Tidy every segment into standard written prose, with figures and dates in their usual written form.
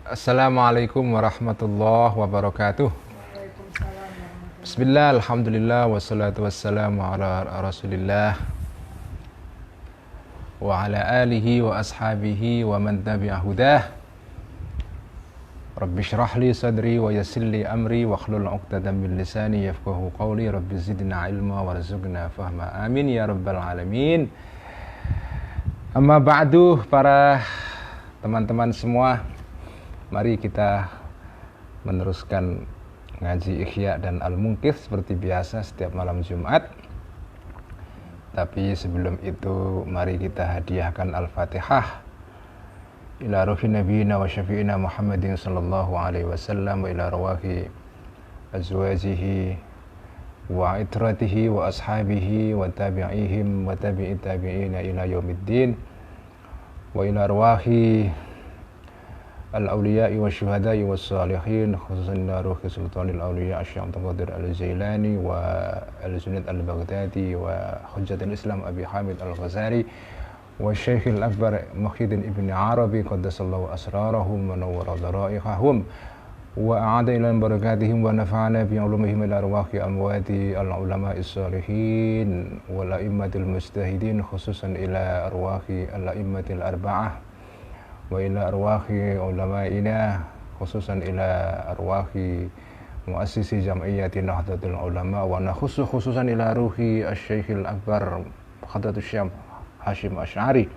Assalamualaikum warahmatullahi wabarakatuh. Bismillah, alhamdulillah, wassalatu wassalamu ala rasulillah wa ala alihi wa ashabihi wa man tabi'a hudah. Rabbi syrah li sadri wa yassir li amri wa hlul 'uqdatam min lisani yafqahu qawli. Rabbi zidna ilma warzuqna fahma. Amin ya rabbal alamin. Amma ba'du, para teman-teman semua, mari kita meneruskan ngaji Ihya dan Al-Munqidh seperti biasa setiap malam Jumat. Tapi sebelum itu mari kita hadiahkan Al-Fatihah ila ruhi nabiyina wa syafi'ina Muhammadin sallallahu alaihi wasallam wa ila rawahi azwajihi wa itratihi wa ashabihi wa tabi'ihim wa tabi'i tabi'ina ila yaumiddin wa ila rawahi al-awliya'i wa syuhada'i wa salihin, khususan ila ruhi sultanil awliya' Syekh Abdul Qadir al-Jailani wa al-Junaid al-Baghdadi wa hujjatul Islam Abi Hamid al-Ghazali wa Syekhil Akbar Muhyiddin Ibn Arabi qaddasallahu asrarahum wa nawwara dhara'iqahum wa a'ada ila barakatihim wa nafa'ana bi ulumihim ila arwahi amwati al-ulama'is salihin wal a'immatil mujtahidin, khususan ila arwahi al-a'immatil arba'ah wa ila arwahi ulama'ina, khususan ila arwahi muassisi jam'iyyati Nahdlatul Ulama wa nakhussu khususan ila ruhi asy-Syekhil Akbar Hadratus Syekh Hasyim Asy'ari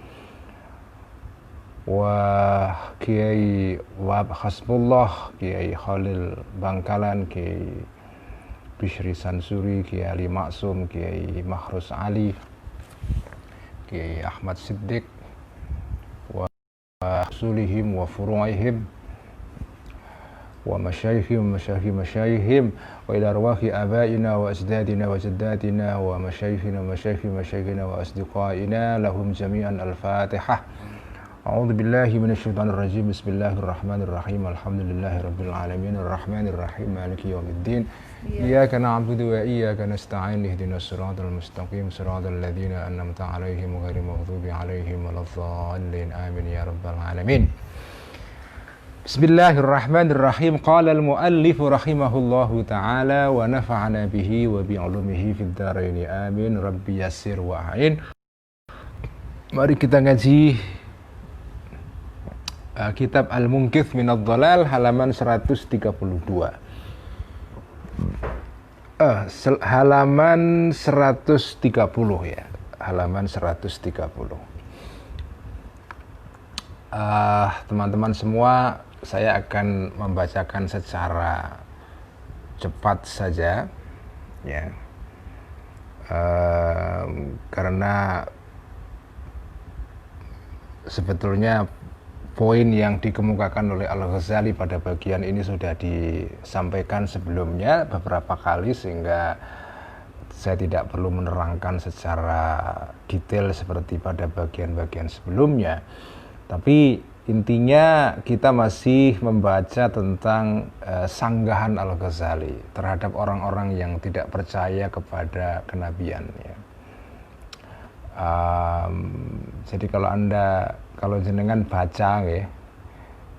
wa Kiai Wahab Hasbullah, Kiai Khalil Bangkalan, Kiai Bishri Sansuri, Kiai Ali Maksum, Kiai Mahrus Ali, Kiai Ahmad Siddiq wa usulihim wa furu'ihim wa masyayikhim wa ila arwahi abaina wa ajdadina wa jaddatina wa masyayikhina wa asdiqaina lahum jami'an. Al-Fatihah. A'udzu billahi minasyaitonir rajim. Bismillahirrahmanirrahim. Alhamdulillahirabbil alamin arrahmanir rahim maliki yaumiddin. Iyyaka na'budu wa iyyaka nasta'in. Ihdinas siratal mustaqim siratal ladzina an'amta 'alaihim ghairil maghdubi 'alaihim waladdallin. Amin ya rabbal alamin. Bismillahirrahmanirrahim. Qala al-muallif rahimahullahu ta'ala wa nafa'ana bihi wa bi 'ulumihi fid dharain. Amin. Rabbi yassir wa a'in. Mari kita ngaji kitab Al-Munqidh minadh dhalal halaman 132. Halaman 130 ya. Halaman 130. Teman-teman semua, saya akan membacakan secara cepat saja ya. Karena sebetulnya poin yang dikemukakan oleh Al-Ghazali pada bagian ini sudah disampaikan sebelumnya beberapa kali, sehingga saya tidak perlu menerangkan secara detail seperti pada bagian-bagian sebelumnya. Tapi intinya kita masih membaca tentang sanggahan Al-Ghazali terhadap orang-orang yang tidak percaya kepada kenabian ya. Jadi kalau jenengan baca ya,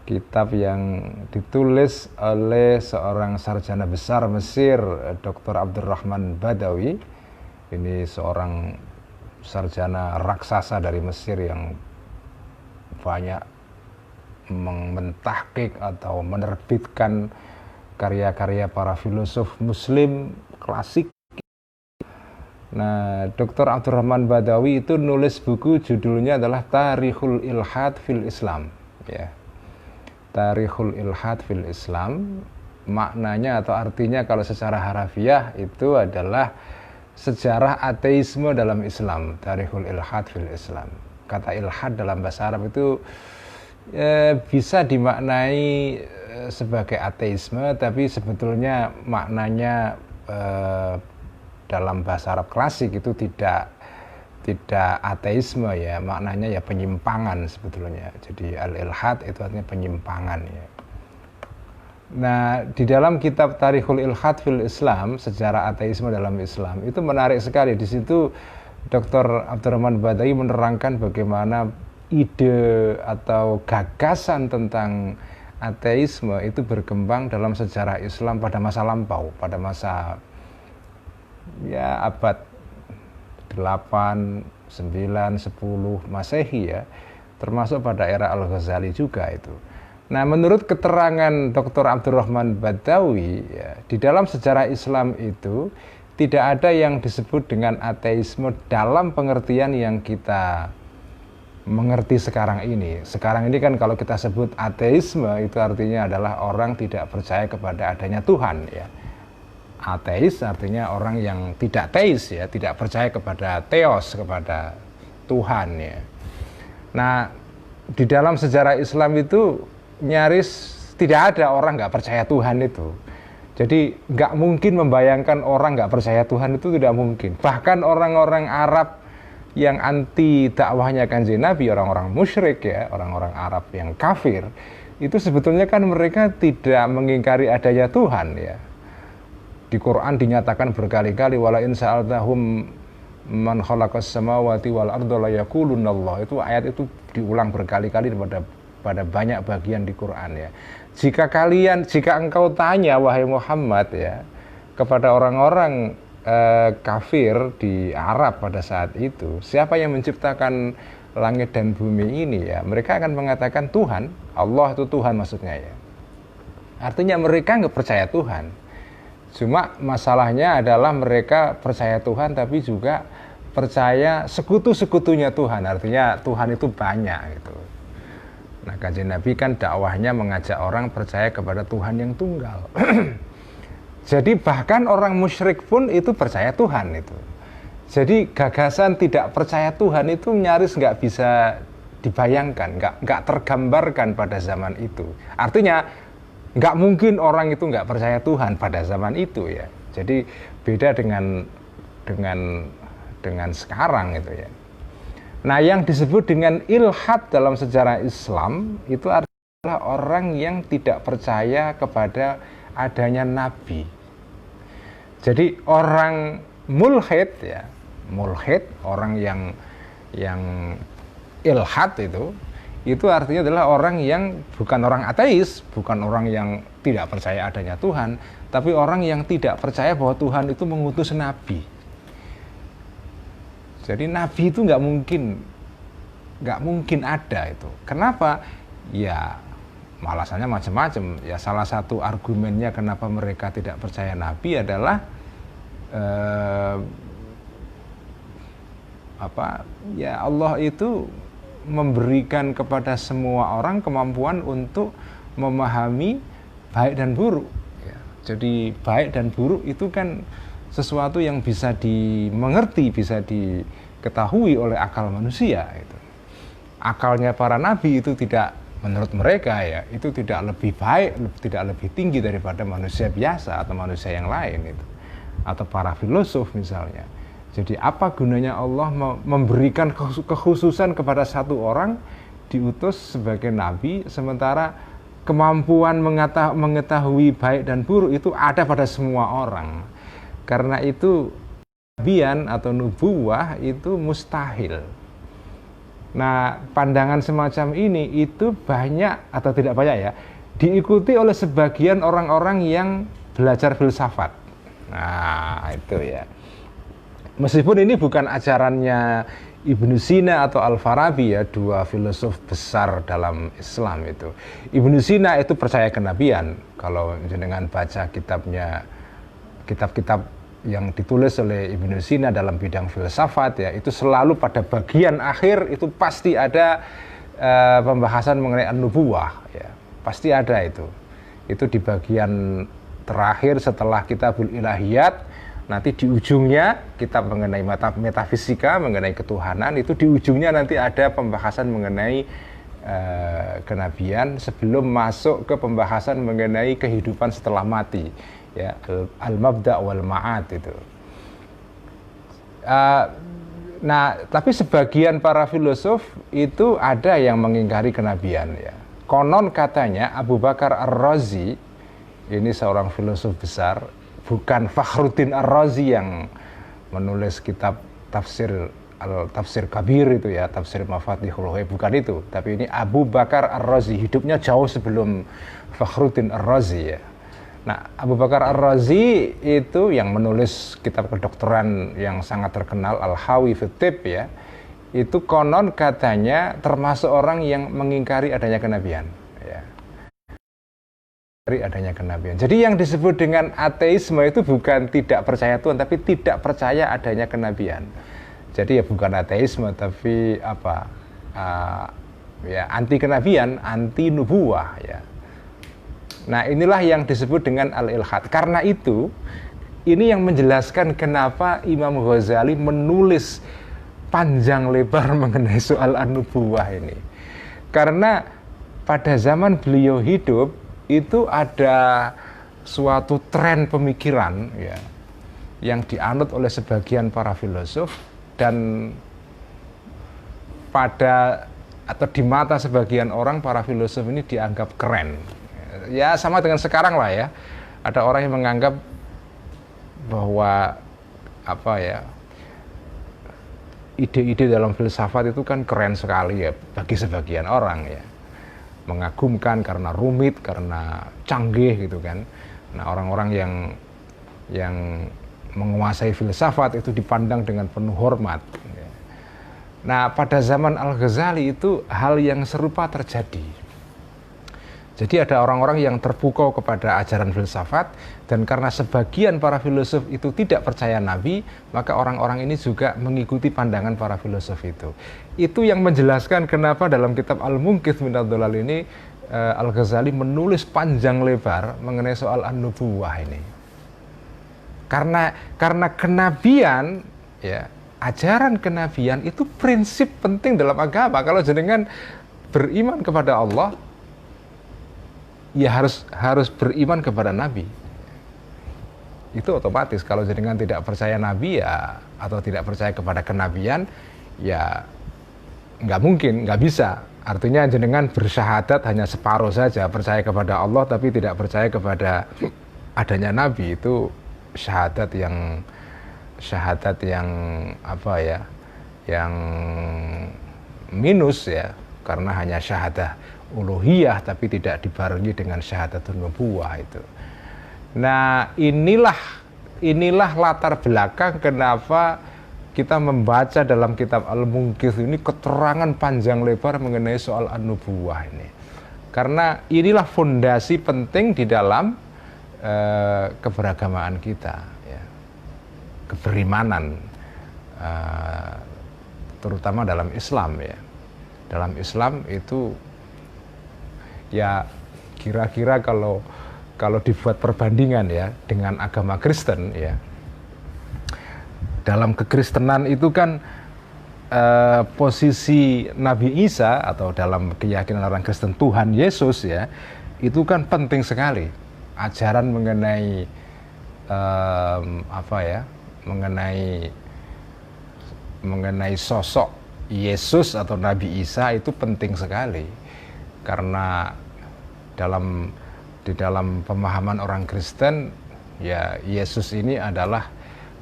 kitab yang ditulis oleh seorang sarjana besar Mesir, Dr. Abdurrahman Badawi, ini seorang sarjana raksasa dari Mesir yang banyak mentahqiq atau menerbitkan karya-karya para filosof muslim klasik. Nah, Dr. Abdurrahman Badawi itu nulis buku, judulnya adalah Tarikhul Ilhad fil Islam ya. Tarikhul Ilhad fil Islam, maknanya atau artinya kalau secara harafiah itu adalah sejarah ateisme dalam Islam. Tarikhul Ilhad fil Islam. Kata ilhad dalam bahasa Arab itu bisa dimaknai sebagai ateisme, tapi sebetulnya maknanya dalam bahasa Arab klasik itu tidak ateisme ya, maknanya ya penyimpangan sebetulnya. Jadi al-ilhad itu artinya penyimpangan ya. Nah, di dalam kitab Tarikhul Ilhad fil Islam, sejarah ateisme dalam Islam, itu menarik sekali. Di situ Dr. Abdurrahman Badawi menerangkan bagaimana ide atau gagasan tentang ateisme itu berkembang dalam sejarah Islam pada masa lampau, pada masa ya abad 8, 9, 10 Masehi ya, termasuk pada era Al-Ghazali juga itu. Nah, menurut keterangan Dr. Abdurrahman Badawi ya, di dalam sejarah Islam itu tidak ada yang disebut dengan ateisme dalam pengertian yang kita mengerti sekarang ini. Sekarang ini kan kalau kita sebut ateisme itu artinya adalah orang tidak percaya kepada adanya Tuhan ya. Ateis artinya orang yang tidak teis ya, tidak percaya kepada theos, kepada Tuhan ya. Nah, di dalam sejarah Islam itu nyaris tidak ada orang nggak percaya Tuhan itu. Jadi nggak mungkin membayangkan orang nggak percaya Tuhan itu, tidak mungkin. Bahkan orang-orang Arab yang anti dakwahnya Kanjeng Nabi, orang-orang musyrik ya, orang-orang Arab yang kafir, itu sebetulnya kan mereka tidak mengingkari adanya Tuhan ya. Di Quran dinyatakan berkali-kali wala in sa'altahum man khalaqas samawati wal arda la yaqulunallah. Itu ayat itu diulang berkali-kali pada banyak bagian di Quran ya. Jika engkau tanya wahai Muhammad ya kepada orang-orang kafir di Arab pada saat itu, siapa yang menciptakan langit dan bumi ini ya, mereka akan mengatakan Tuhan, Allah itu Tuhan maksudnya ya. Artinya mereka nggak percaya Tuhan. Cuma masalahnya adalah mereka percaya Tuhan tapi juga percaya sekutu-sekutunya Tuhan. Artinya Tuhan itu banyak gitu. Nah, Kanjeng Nabi kan dakwahnya mengajak orang percaya kepada Tuhan yang tunggal. Jadi bahkan orang musyrik pun itu percaya Tuhan itu. Jadi gagasan tidak percaya Tuhan itu nyaris nggak bisa dibayangkan, nggak tergambarkan pada zaman itu. Artinya nggak mungkin orang itu nggak percaya Tuhan pada zaman itu ya. Jadi beda dengan sekarang itu ya. Nah, yang disebut dengan ilhad dalam sejarah Islam itu adalah orang yang tidak percaya kepada adanya nabi. Jadi orang mulhid ya, mulhid, orang yang ilhad itu artinya adalah orang yang bukan orang ateis, bukan orang yang tidak percaya adanya Tuhan, tapi orang yang tidak percaya bahwa Tuhan itu mengutus nabi. Jadi nabi itu nggak mungkin ada itu. Kenapa? Ya alasannya macam-macam. Ya salah satu argumennya kenapa mereka tidak percaya nabi adalah ya Allah itu memberikan kepada semua orang kemampuan untuk memahami baik dan buruk. Ya, jadi baik dan buruk itu kan sesuatu yang bisa dimengerti, bisa diketahui oleh akal manusia. Itu. Akalnya para nabi itu tidak, menurut mereka ya, itu tidak lebih baik, tidak lebih tinggi daripada manusia biasa atau manusia yang lain itu, atau para filosof misalnya. Jadi apa gunanya Allah memberikan kekhususan kepada satu orang diutus sebagai nabi, sementara kemampuan mengetahui baik dan buruk itu ada pada semua orang. Karena itu kenabian atau nubuwah itu mustahil. Nah, pandangan semacam ini itu banyak atau tidak banyak ya, diikuti oleh sebagian orang-orang yang belajar filsafat. Nah, itu ya. Meskipun ini bukan ajarannya Ibnu Sina atau Al-Farabi ya, dua filosof besar dalam Islam itu. Ibnu Sina itu percaya kenabian. Kalau jenengan baca kitab-kitab yang ditulis oleh Ibnu Sina dalam bidang filsafat ya, itu selalu pada bagian akhir itu pasti ada pembahasan mengenai an-nubuwah ya. Pasti ada itu. Itu di bagian terakhir setelah Kitabul Ilahiyat, nanti di ujungnya kitab mengenai metafisika, mengenai ketuhanan, itu di ujungnya nanti ada pembahasan mengenai kenabian sebelum masuk ke pembahasan mengenai kehidupan setelah mati. Ya, al-mabda' wal ma'ad itu. Nah, tapi sebagian para filosof itu ada yang mengingkari kenabian ya. Konon katanya Abu Bakar Ar-Razi, ini seorang filosof besar, bukan Fakhruddin Ar-Razi yang menulis kitab tafsir Al-Tafsir Kabir itu ya, Tafsir Mafatihul Ghaib, bukan itu, tapi ini Abu Bakar Ar-Razi, hidupnya jauh sebelum Fakhruddin Ar-Razi ya. Nah, Abu Bakar Ar-Razi itu yang menulis kitab kedokteran yang sangat terkenal, Al-Hawi fi Tibb ya. Itu konon katanya termasuk orang yang mengingkari adanya kenabian ya. Adanya kenabian. Jadi yang disebut dengan ateisme itu bukan tidak percaya Tuhan, tapi tidak percaya adanya kenabian. Jadi ya bukan ateisme, tapi apa? Ya anti kenabian, anti nubuwah ya. Nah, inilah yang disebut dengan al-ilhad. Karena itu, ini yang menjelaskan kenapa Imam Ghazali menulis panjang lebar mengenai soal an-nubuwah ini. Karena pada zaman beliau hidup itu ada suatu tren pemikiran ya yang dianut oleh sebagian para filosof, dan pada atau di mata sebagian orang para filosof ini dianggap keren. Ya sama dengan sekarang lah ya. Ada orang yang menganggap bahwa apa ya, ide-ide dalam filsafat itu kan keren sekali ya bagi sebagian orang ya. Mengagumkan karena rumit, karena canggih gitu kan. Nah, orang-orang yang menguasai filsafat itu dipandang dengan penuh hormat. Nah, pada zaman Al-Ghazali itu hal yang serupa terjadi. Jadi ada orang-orang yang terpukau kepada ajaran filsafat, dan karena sebagian para filosof itu tidak percaya Nabi, maka orang-orang ini juga mengikuti pandangan para filosof itu. Itu yang menjelaskan kenapa dalam kitab Al-Munqidh Minadh Dhalal ini Al-Ghazali menulis panjang lebar mengenai soal an-nubuwah ini. Karena kenabian ya, ajaran kenabian itu prinsip penting dalam agama. Kalau jenengan beriman kepada Allah, ya harus beriman kepada Nabi. Itu otomatis. Kalau jenengan tidak percaya Nabi ya, atau tidak percaya kepada kenabian, ya nggak mungkin, nggak bisa. Artinya jenengan bersyahadat hanya separuh saja, percaya kepada Allah tapi tidak percaya kepada adanya Nabi. Itu syahadat yang apa ya, yang minus ya, karena hanya syahadah uluhiyah tapi tidak dibarengi dengan syahadatun nubuwah itu. Nah, inilah latar belakang kenapa kita membaca dalam kitab Al-Munqidh ini keterangan panjang lebar mengenai soal an-nubuwah ini. Karena inilah fondasi penting di dalam keberagamaan kita ya. Keberimanan terutama dalam Islam ya. Dalam Islam itu ya kira-kira kalau dibuat perbandingan ya dengan agama Kristen ya, dalam kekristenan itu kan posisi Nabi Isa atau dalam keyakinan orang Kristen Tuhan Yesus ya, itu kan penting sekali. Ajaran mengenai apa ya, mengenai sosok Yesus atau Nabi Isa itu penting sekali. Karena di dalam pemahaman orang Kristen ya, Yesus ini adalah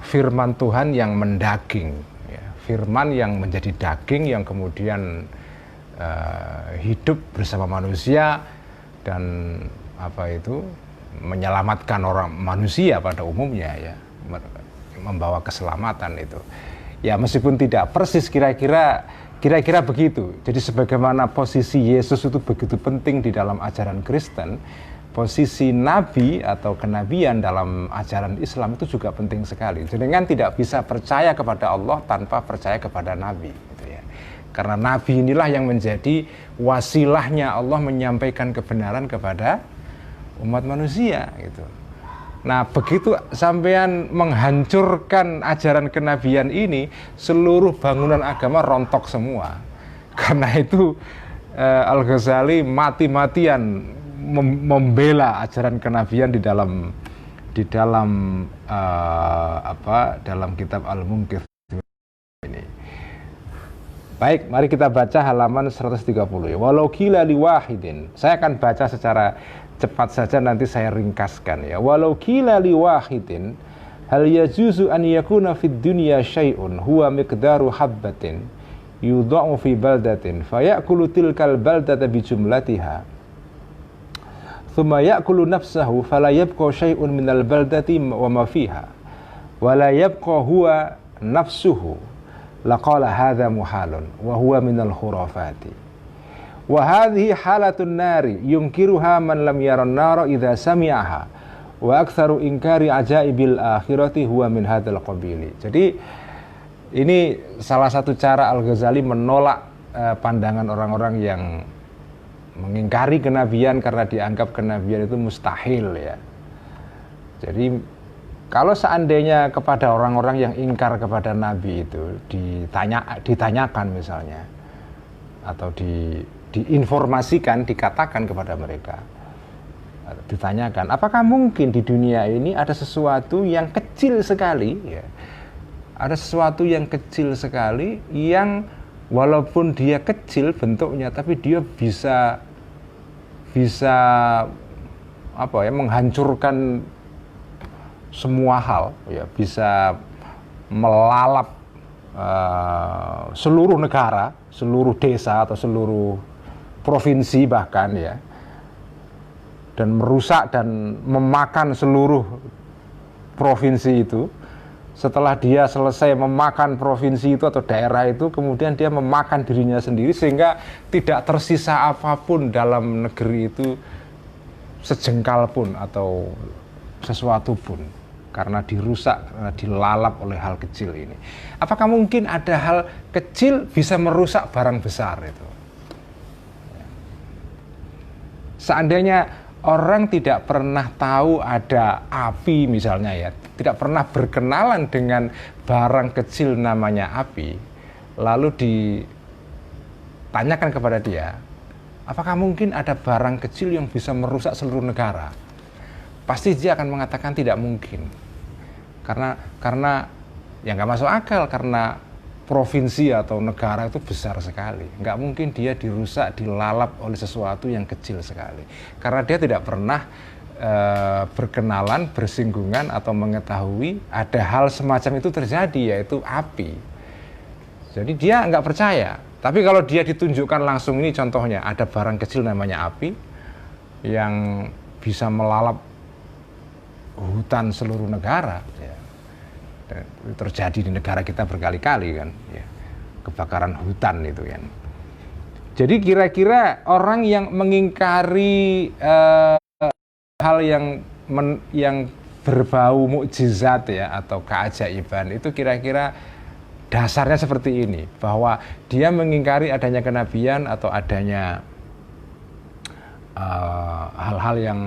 firman Tuhan yang mendaging ya, firman yang menjadi daging yang kemudian hidup bersama manusia dan apa itu menyelamatkan orang manusia pada umumnya ya, membawa keselamatan itu. Ya meskipun tidak persis kira-kira begitu. Jadi sebagaimana posisi Yesus itu begitu penting di dalam ajaran Kristen, posisi Nabi atau kenabian dalam ajaran Islam itu juga penting sekali. Jenengan tidak bisa percaya kepada Allah tanpa percaya kepada Nabi gitu ya. Karena Nabi inilah yang menjadi wasilahnya Allah menyampaikan kebenaran kepada umat manusia gitu. Nah, begitu sampean menghancurkan ajaran kenabian ini, seluruh bangunan agama rontok semua. Karena itu Al-Ghazali mati-matian membela ajaran kenabian di dalam dalam kitab Al-Munqidh ini. Baik, mari kita baca halaman 130. Walau qila liwahidin. Saya akan baca secara cepat saja, nanti saya ringkaskan ya. Walau qila liwahidin hal yajuzu an yakuna fid dunya syai'un huwa miqdaru habbatin yudha'u fi baldatin fayakulu tilkal baldata bi jumlatiha thumma yakulu nafsahu fala yabqa syai'un minal baldati wa ma fiha wa la yabqa huwa nafsuhu laqala hadza muhalun wa huwa minal khurafati wa hadhihi halatun nari yunkiruha man lam yaran nara idza sami'aha wa aktsaru inkari ajaibil akhirati huwa min hadzal qabili. Jadi ini salah satu cara Al-Ghazali menolak pandangan orang-orang yang mengingkari kenabian karena dianggap kenabian itu mustahil ya. Jadi kalau seandainya kepada orang-orang yang ingkar kepada Nabi itu ditanyakan misalnya atau diinformasikan, dikatakan kepada mereka, ditanyakan, apakah mungkin di dunia ini ada sesuatu yang kecil sekali ya, ada sesuatu yang kecil sekali yang walaupun dia kecil bentuknya tapi dia bisa apa ya, menghancurkan semua hal ya, bisa melalap seluruh negara, seluruh desa atau seluruh provinsi bahkan ya, dan merusak dan memakan seluruh provinsi itu. Setelah dia selesai memakan provinsi itu atau daerah itu, kemudian dia memakan dirinya sendiri sehingga tidak tersisa apapun dalam negeri itu sejengkal pun atau sesuatu pun, karena dirusak, karena dilalap oleh hal kecil ini. Apakah mungkin ada hal kecil bisa merusak barang besar itu? Seandainya orang tidak pernah tahu ada api misalnya ya, tidak pernah berkenalan dengan barang kecil namanya api, lalu ditanyakan kepada dia, apakah mungkin ada barang kecil yang bisa merusak seluruh negara? Pasti dia akan mengatakan tidak mungkin, karena ya nggak masuk akal, karena provinsi atau negara itu besar sekali, nggak mungkin dia dirusak, dilalap oleh sesuatu yang kecil sekali, karena dia tidak pernah berkenalan, bersinggungan atau mengetahui ada hal semacam itu terjadi, yaitu api. Jadi dia nggak percaya. Tapi kalau dia ditunjukkan langsung, ini contohnya, ada barang kecil namanya api yang bisa melalap hutan seluruh negara ya. Terjadi di negara kita berkali-kali kan ya, kebakaran hutan itu kan. Jadi kira-kira orang yang mengingkari hal yang berbau mukjizat ya atau keajaiban itu kira-kira dasarnya seperti ini, bahwa dia mengingkari adanya kenabian atau adanya hal-hal yang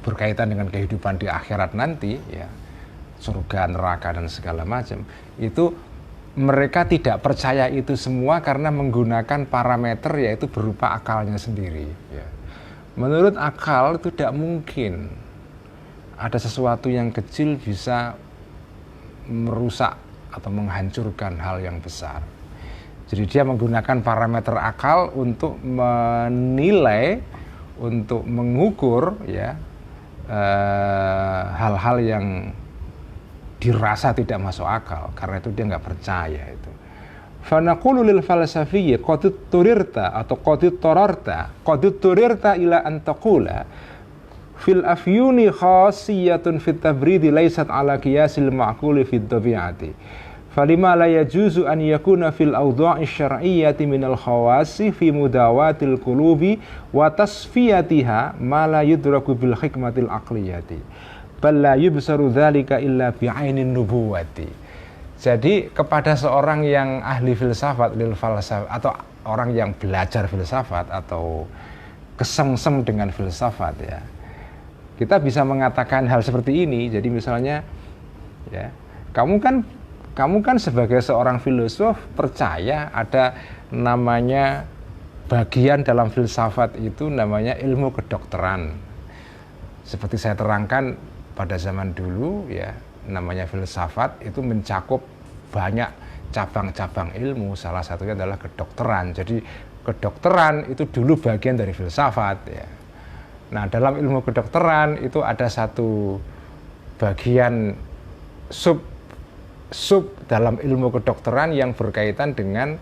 berkaitan dengan kehidupan di akhirat nanti ya, surga, neraka dan segala macam. Itu mereka tidak percaya itu semua karena menggunakan parameter yaitu berupa akalnya sendiri ya. Menurut akal itu tidak mungkin ada sesuatu yang kecil bisa merusak atau menghancurkan hal yang besar. Jadi dia menggunakan parameter akal untuk menilai, untuk mengukur ya hal-hal yang dirasa tidak masuk akal, karena itu dia nggak percaya itu. Fanaqulu lil falsafiyyi qad turirta atau qad turirta ila an taqula fil afyuni khasiyatun fit tabridi laysat ala qiyasil ma'quli fit tabi'ati falima la yajuzu an yakuna fil awda'i syar'iyyati minal khawasi fi mudawatil qulubi wa tasfiyatiha ma la yudraku bil hikmatil aqliyati bal la yubsaru dzalika illa bi'ainin nubuwati. Jadi kepada seorang yang ahli filsafat, lil falsafah, atau orang yang belajar filsafat atau kesengsem dengan filsafat ya, kita bisa mengatakan hal seperti ini. Jadi misalnya ya, kamu kan sebagai seorang filosof percaya ada namanya bagian dalam filsafat itu namanya ilmu kedokteran. Seperti saya terangkan pada zaman dulu ya, namanya filsafat itu mencakup banyak cabang-cabang ilmu, salah satunya adalah kedokteran. Jadi kedokteran itu dulu bagian dari filsafat ya. Nah, dalam ilmu kedokteran itu ada satu bagian sub sub dalam ilmu kedokteran yang berkaitan dengan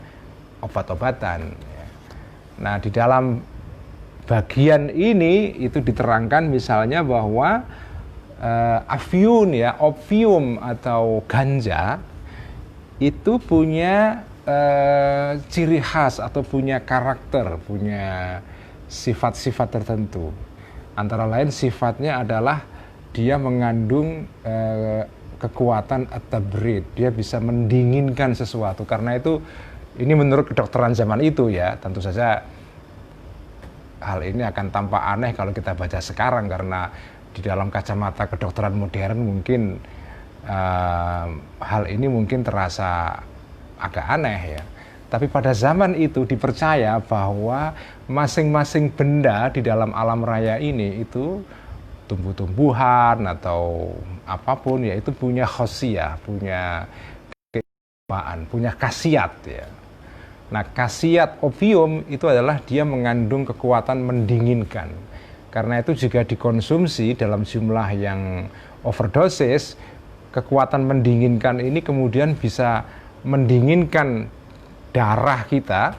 obat-obatan. Nah, di dalam bagian ini itu diterangkan misalnya bahwa afyun ya, opium atau ganja itu punya ciri khas atau punya karakter, punya sifat-sifat tertentu. Antara lain sifatnya adalah dia mengandung kekuatan at-tabrid, dia bisa mendinginkan sesuatu. Karena itu ini menurut kedokteran zaman itu ya, tentu saja hal ini akan tampak aneh kalau kita baca sekarang, karena di dalam kacamata kedokteran modern mungkin hal ini mungkin terasa agak aneh ya. Tapi pada zaman itu dipercaya bahwa masing-masing benda di dalam alam raya ini itu tumbuh-tumbuhan atau apapun ya, itu punya khosiyah, punya keistimewaan, punya khasiat ya. Nah, khasiat opium itu adalah dia mengandung kekuatan mendinginkan. Karena itu jika dikonsumsi dalam jumlah yang overdosis, kekuatan mendinginkan ini kemudian bisa mendinginkan darah kita,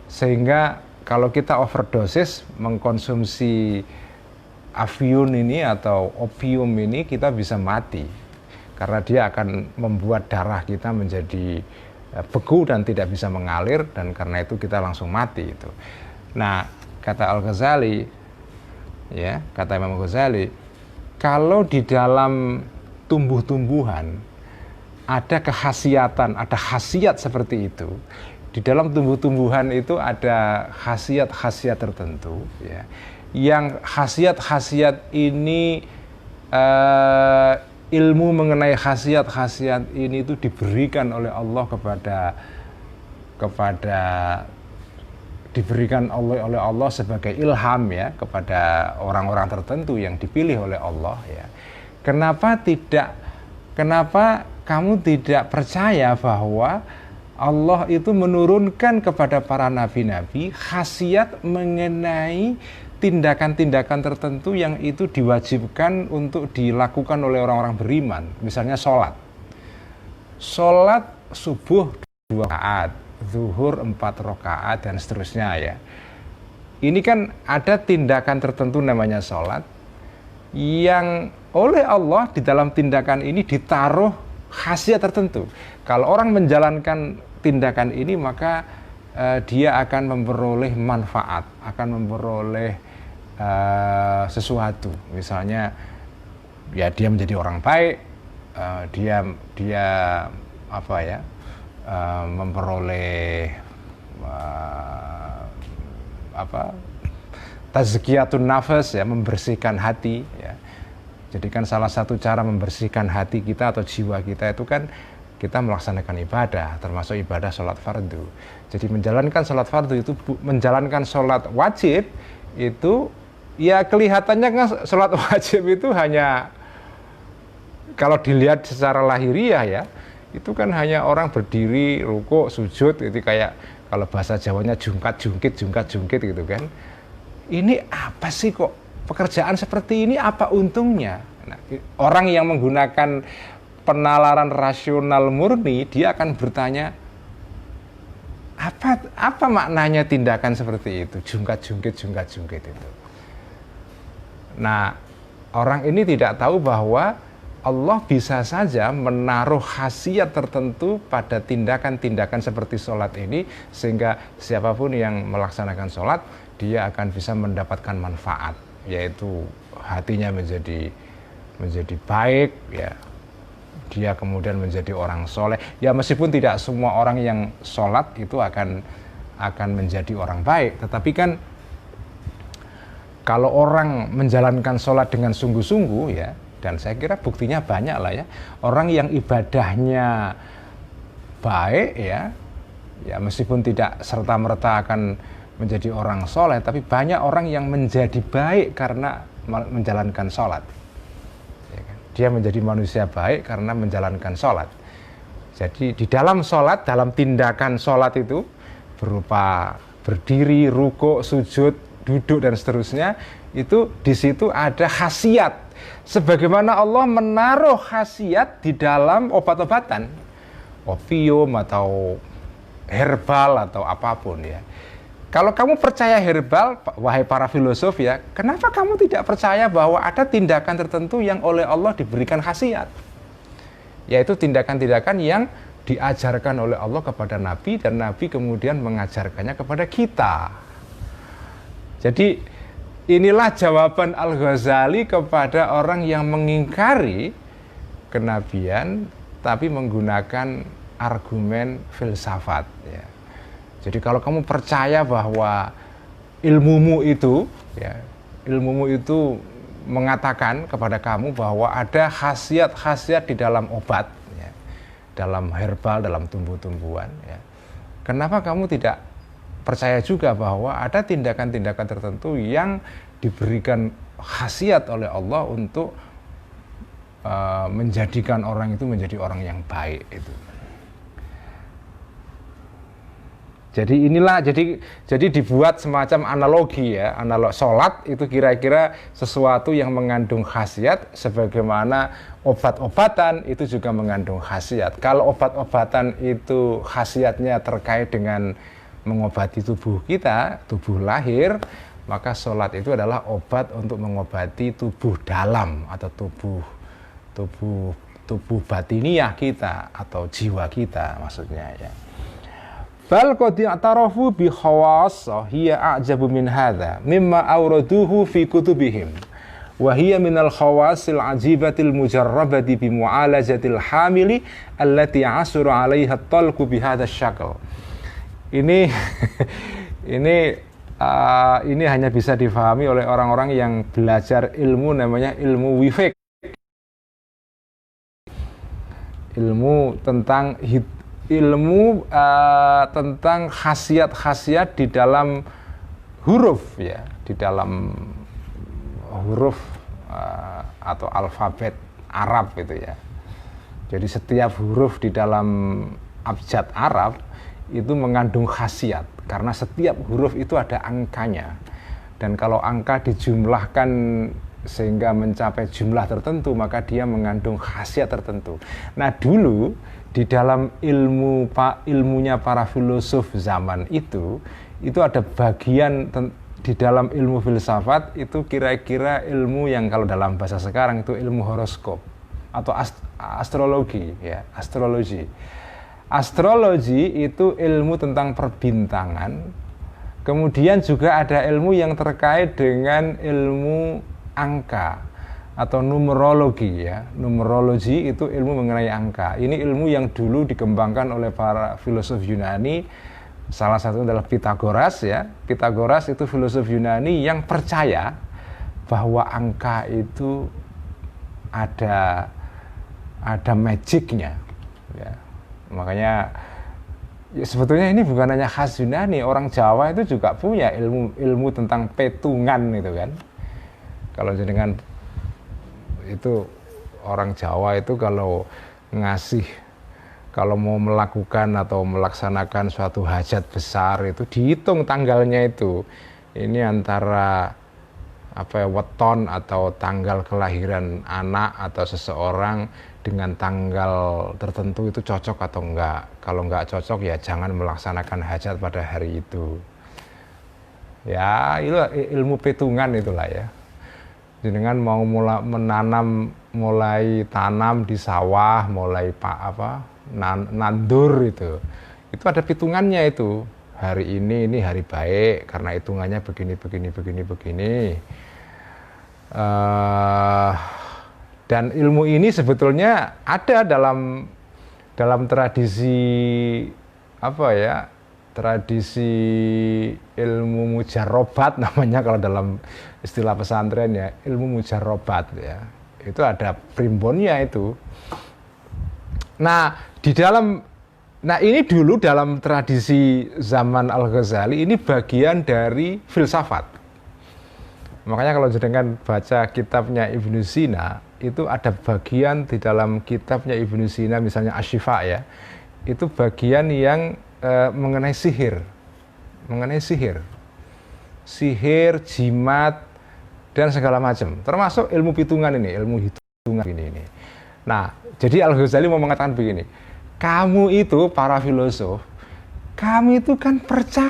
sehingga kalau kita overdosis mengkonsumsi afyun ini atau opium ini, kita bisa mati. Karena dia akan membuat darah kita menjadi beku dan tidak bisa mengalir, dan karena itu kita langsung mati itu. Nah, kata Al-Ghazali ya, kata Imam Ghazali, kalau di dalam tumbuh-tumbuhan ada kekhasiatan, ada khasiat seperti itu, di dalam tumbuh-tumbuhan itu ada khasiat-khasiat tertentu ya, yang khasiat-khasiat ini ilmu mengenai khasiat-khasiat ini itu diberikan oleh Allah diberikan oleh Allah sebagai ilham ya, kepada orang-orang tertentu yang dipilih oleh Allah ya. Kenapa kamu tidak percaya bahwa Allah itu menurunkan kepada para nabi-nabi khasiat mengenai tindakan-tindakan tertentu yang itu diwajibkan untuk dilakukan oleh orang-orang beriman. Misalnya sholat subuh 2 rakaat, zuhur 4 rakaat, dan seterusnya ya. Ini kan ada tindakan tertentu namanya sholat, yang oleh Allah di dalam tindakan ini ditaruh khasiat tertentu. Kalau orang menjalankan tindakan ini, maka dia akan memperoleh manfaat, akan memperoleh sesuatu. Misalnya ya, dia menjadi orang baik, dia apa ya, memperoleh tazkiyatun nafas ya, membersihkan hati ya. Jadi kan salah satu cara membersihkan hati kita atau jiwa kita itu kan kita melaksanakan ibadah, termasuk ibadah sholat fardu. Jadi menjalankan sholat fardu itu, menjalankan sholat wajib itu ya, kelihatannya kan sholat wajib itu hanya, kalau dilihat secara lahiriah ya, itu kan hanya orang berdiri, rukuk, sujud, itu kayak kalau bahasa Jawanya jungkat-jungkit gitu kan. Ini apa sih, kok pekerjaan seperti ini apa untungnya? Nah, orang yang menggunakan penalaran rasional murni, dia akan bertanya, apa maknanya tindakan seperti itu, jungkat-jungkit itu. Nah, orang ini tidak tahu bahwa Allah bisa saja menaruh khasiat tertentu pada tindakan-tindakan seperti sholat ini, sehingga siapapun yang melaksanakan sholat, dia akan bisa mendapatkan manfaat, yaitu hatinya menjadi baik ya, dia kemudian menjadi orang soleh ya. Meskipun tidak semua orang yang sholat itu akan menjadi orang baik, tetapi kan kalau orang menjalankan sholat dengan sungguh-sungguh ya, dan saya kira buktinya banyak lah ya, orang yang ibadahnya baik ya, meskipun tidak serta-merta akan menjadi orang soleh, tapi banyak orang yang menjadi baik karena menjalankan sholat. Dia menjadi manusia baik karena menjalankan sholat. Jadi di dalam sholat, dalam tindakan sholat itu berupa berdiri, rukuk, sujud, duduk dan seterusnya, itu di situ ada khasiat Sebagaimana Allah menaruh khasiat di dalam obat-obatan, opium atau herbal atau apapun ya. Kalau kamu percaya herbal, wahai para filosof ya, kenapa kamu tidak percaya bahwa ada tindakan tertentu yang oleh Allah diberikan khasiat? Yaitu tindakan-tindakan yang diajarkan oleh Allah kepada Nabi, dan Nabi kemudian mengajarkannya kepada kita. Jadi inilah jawaban Al-Ghazali kepada orang yang mengingkari kenabian tapi menggunakan argumen filsafat ya. Jadi kalau kamu percaya bahwa ilmumu itu mengatakan kepada kamu bahwa ada khasiat-khasiat di dalam obat, ya, dalam herbal, dalam tumbuh-tumbuhan, ya. Kenapa kamu tidak percaya juga bahwa ada tindakan-tindakan tertentu yang diberikan khasiat oleh Allah untuk menjadikan orang itu menjadi orang yang baik itu. Jadi inilah jadi dibuat semacam analogi ya, analog sholat itu kira-kira sesuatu yang mengandung khasiat, sebagaimana obat-obatan itu juga mengandung khasiat. Kalau obat-obatan itu khasiatnya terkait dengan mengobati tubuh kita, tubuh lahir, maka sholat itu adalah obat untuk mengobati tubuh dalam atau tubuh batiniah kita atau jiwa kita maksudnya ya. Bal qad i'tarafu bi khawas hiya a'jabu min hadza mimma awraduhu fi kutubihim wa hiya min al khawasil ajibatil mujarrabati bi mu'alajatil hamili allati asura 'alaiha at-talqu bi hadha syakl. Ini hanya bisa difahami oleh orang-orang yang belajar ilmu namanya ilmu wifik, ilmu tentang khasiat-khasiat di dalam huruf ya, di dalam huruf atau alfabet Arab gitu ya. Jadi setiap huruf di dalam abjad Arab itu mengandung khasiat karena setiap huruf itu ada angkanya. Dan kalau angka dijumlahkan sehingga mencapai jumlah tertentu, maka dia mengandung khasiat tertentu. Nah, dulu di dalam ilmunya para filosof zaman itu ada bagian di dalam ilmu filsafat itu kira-kira ilmu yang kalau dalam bahasa sekarang itu ilmu horoskop atau astrologi ya, astrologi. Astrologi itu ilmu tentang perbintangan. Kemudian juga ada ilmu yang terkait dengan ilmu angka atau numerologi ya. Numerologi itu ilmu mengenai angka. Ini ilmu yang dulu dikembangkan oleh para filosof Yunani. Salah satu adalah Pythagoras ya. Pythagoras itu filosof Yunani yang percaya bahwa angka itu ada magicnya ya. Makanya ya sebetulnya ini bukan hanya khas Yunani, orang Jawa itu juga punya ilmu tentang petungan itu kan. Kalau jenengan itu orang Jawa itu kalau mau melakukan atau melaksanakan suatu hajat besar itu dihitung tanggalnya itu. Ini antara weton atau tanggal kelahiran anak atau seseorang dengan tanggal tertentu itu cocok atau enggak. Kalau enggak cocok ya jangan melaksanakan hajat pada hari itu. Ya, itu ilmu petungan itulah ya. Jenengan mau mulai tanam di sawah, mulai nandur itu ada hitungannya itu. Hari ini hari baik karena hitungannya begini. Dan ilmu ini sebetulnya ada dalam tradisi tradisi ilmu mujarrobat namanya kalau dalam istilah pesantren ya, ilmu mujarrobat ya. Itu ada primbonnya itu. Nah, ini dulu dalam tradisi zaman Al-Ghazali ini bagian dari filsafat. Makanya kalau jenengan baca kitabnya Ibnu Sina, itu ada bagian di dalam kitabnya Ibnu Sina misalnya Asy-Syifa ya. Itu bagian yang mengenai sihir. Sihir, jimat, dan segala macam. Termasuk ilmu hitungan ini, ilmu hitungan ini. Nah, jadi Al-Ghazali mau mengatakan begini, kamu itu para filosof, kamu itu kan percaya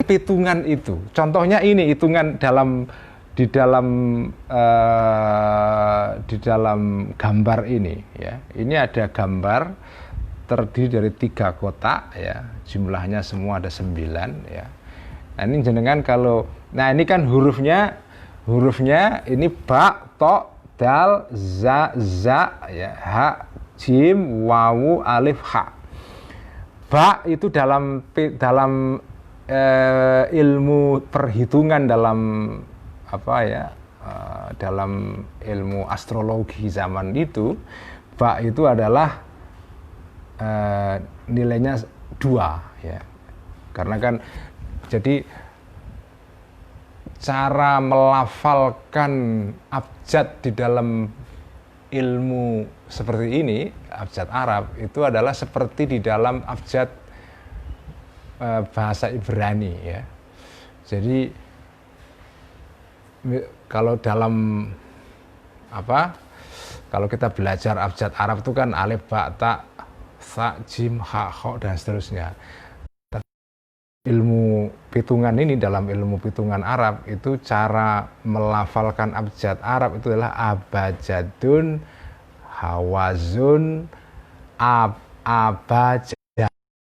hitungan itu. Contohnya ini hitungan di dalam gambar ini ya. Ini ada gambar terdiri dari 3 kotak ya. Jumlahnya semua ada 9 ya. Nah, ini jenengan ini kan hurufnya ini ba, to, dal, za ya, ha, jim, wawu, alif, ha. Ba itu dalam ilmu perhitungan dalam dalam ilmu astrologi zaman itu, ba itu adalah nilainya 2 ya. Karena kan jadi cara melafalkan abjad di dalam ilmu seperti ini, abjad Arab itu adalah seperti di dalam abjad bahasa Ibrani ya. Jadi kalau kalau kita belajar abjad Arab itu kan alif, ba, ta, sa, jim, ha, kho dan seterusnya. Ilmu hitungan ini dalam ilmu hitungan Arab itu cara melafalkan abjad Arab itu adalah abajadun, hawazun, abajad.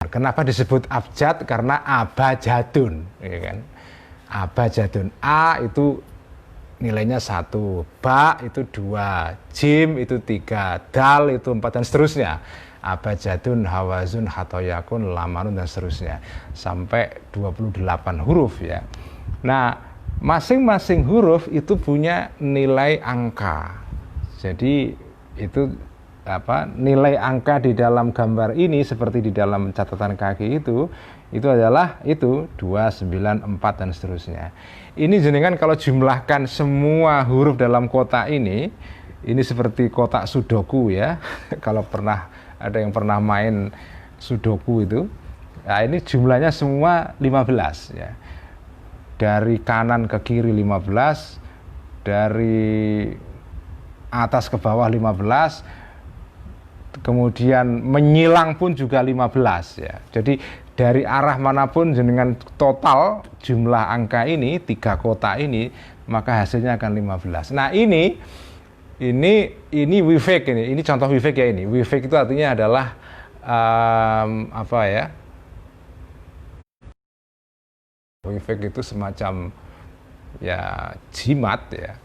Kenapa disebut abjad? Karena abajadun, ya kan? Abajadun. A itu nilainya 1, ba itu 2, jim itu 3, dal itu 4 dan seterusnya. Abajadun, hawazun, hatoyakun, lamanun dan seterusnya sampai 28 huruf ya. Nah, masing-masing huruf itu punya nilai angka. Jadi itu nilai angka di dalam gambar ini seperti di dalam catatan kaki itu adalah 2, 9, 4 dan seterusnya. Ini jenengan kalau jumlahkan semua huruf dalam kotak ini seperti kotak sudoku ya. Kalau ada yang pernah main sudoku itu, nah ini jumlahnya semua 15 ya. Dari kanan ke kiri 15, dari atas ke bawah 15, kemudian menyilang pun juga 15 ya. Jadi dari arah manapun jenengan total jumlah angka ini 3 kotak ini, maka hasilnya akan 15. Nah, ini wifek ini contoh wifek ya ini. Wifek itu artinya adalah wifek itu semacam ya jimat ya,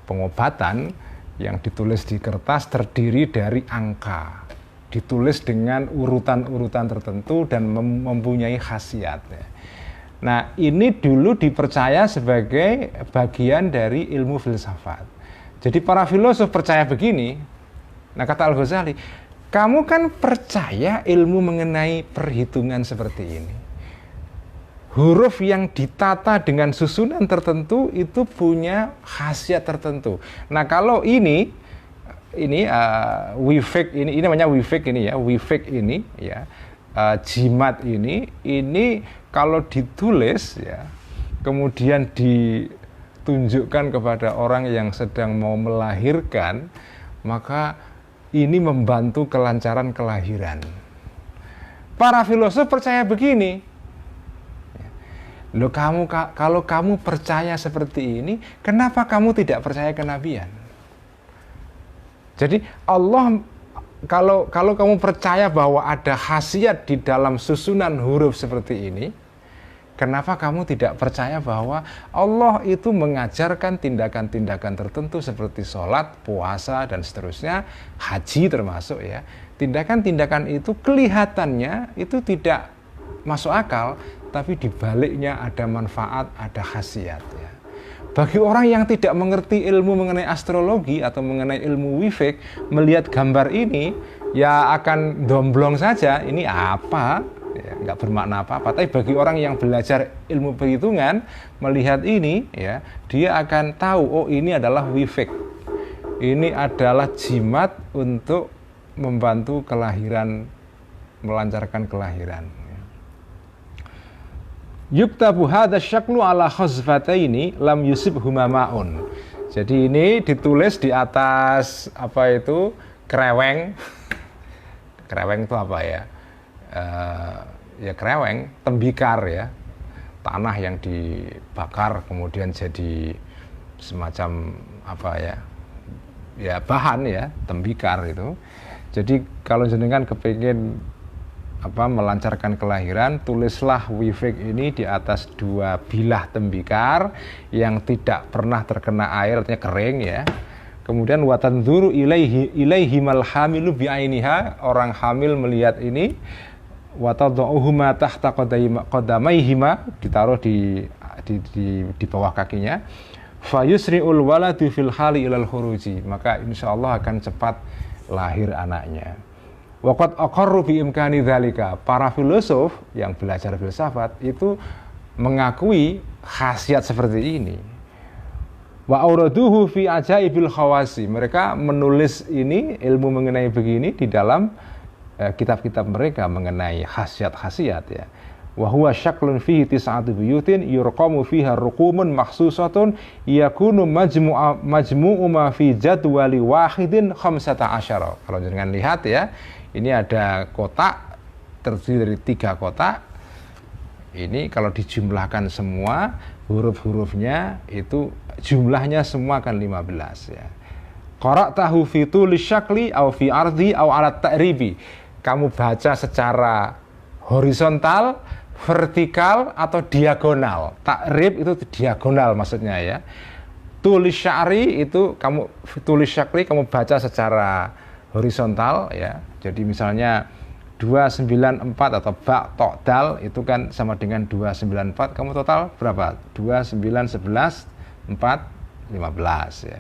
pengobatan yang ditulis di kertas terdiri dari angka, ditulis dengan urutan-urutan tertentu dan mempunyai khasiat ya. Nah, ini dulu dipercaya sebagai bagian dari ilmu filsafat. Jadi para filosof percaya begini. Nah, kata Al-Ghazali, kamu kan percaya ilmu mengenai perhitungan seperti ini. Huruf yang ditata dengan susunan tertentu itu punya khasiat tertentu. Nah, kalau ini wifek ini namanya wifek ini ya, wifek ini ya, jimat ini kalau ditulis ya, kemudian tunjukkan kepada orang yang sedang mau melahirkan, maka ini membantu kelancaran kelahiran. Para filosof percaya begini. Loh, kalau kamu percaya seperti ini, kenapa kamu tidak percaya kenabian? Jadi Allah, kalau kamu percaya bahwa ada khasiat di dalam susunan huruf seperti ini, kenapa kamu tidak percaya bahwa Allah itu mengajarkan tindakan-tindakan tertentu seperti sholat, puasa, dan seterusnya, haji termasuk ya. Tindakan-tindakan itu kelihatannya itu tidak masuk akal, tapi dibaliknya ada manfaat, ada khasiat ya. Bagi orang yang tidak mengerti ilmu mengenai astrologi atau mengenai ilmu wifek, melihat gambar ini, ya akan domblong saja, ini apa? Ya, nggak bermakna apa-apa. Tapi bagi orang yang belajar ilmu perhitungan, melihat ini, ya, dia akan tahu, oh ini adalah wifek. Ini adalah jimat untuk membantu kelahiran, melancarkan kelahiran. yuktabu hadza syaklu ala khazfataini lam yusibhuma ma'un. Jadi ini ditulis di atas apa itu kreweng. Kreweng itu apa ya? Ya kreweng, tembikar ya. Tanah yang dibakar kemudian jadi semacam apa ya? Ya bahan ya, tembikar itu. Jadi kalau jenengan kepingin melancarkan kelahiran, tulislah wifik ini di atas 2 bilah tembikar yang tidak pernah terkena air, artinya kering ya. Kemudian watanzuru ilaihi mal hamilu bi'ainiha, orang hamil melihat ini, watadhuhuma tahta qadamaihima, ditaruh di bawah kakinya. Fayusri'ul waladu fil hali ilal khuruji, maka insyaallah akan cepat lahir anaknya. Waqad aqarru bi imkani dzalika. Para filosof yang belajar filsafat itu mengakui khasiat seperti ini. Wa auraduhu fi ajaibil khawasi. Mereka menulis ini, ilmu mengenai begini di dalam kitab-kitab mereka mengenai khasiat-khasiat ya. Wa huwa syaklun fihi tis'atu buyutin yurqamu fiha ruqumun makhsusatun yakunu majmu'u ma fi jadwali wahidin 15. Kalau jangan lihat ya, ini ada kotak terdiri dari 3 kotak. Ini kalau dijumlahkan semua huruf-hurufnya itu jumlahnya semua akan 15 ya. Qara'tahu fi tulis syakli au fi ardi au ala ta'ribi. Kamu baca secara horizontal, vertikal atau diagonal. Takrib itu diagonal maksudnya ya. Tulis sya'ri itu tulis syakli kamu baca secara horizontal ya. Jadi misalnya 294 atau ba to dal itu kan sama dengan 294, kamu total berapa? 29 11 4 15 ya.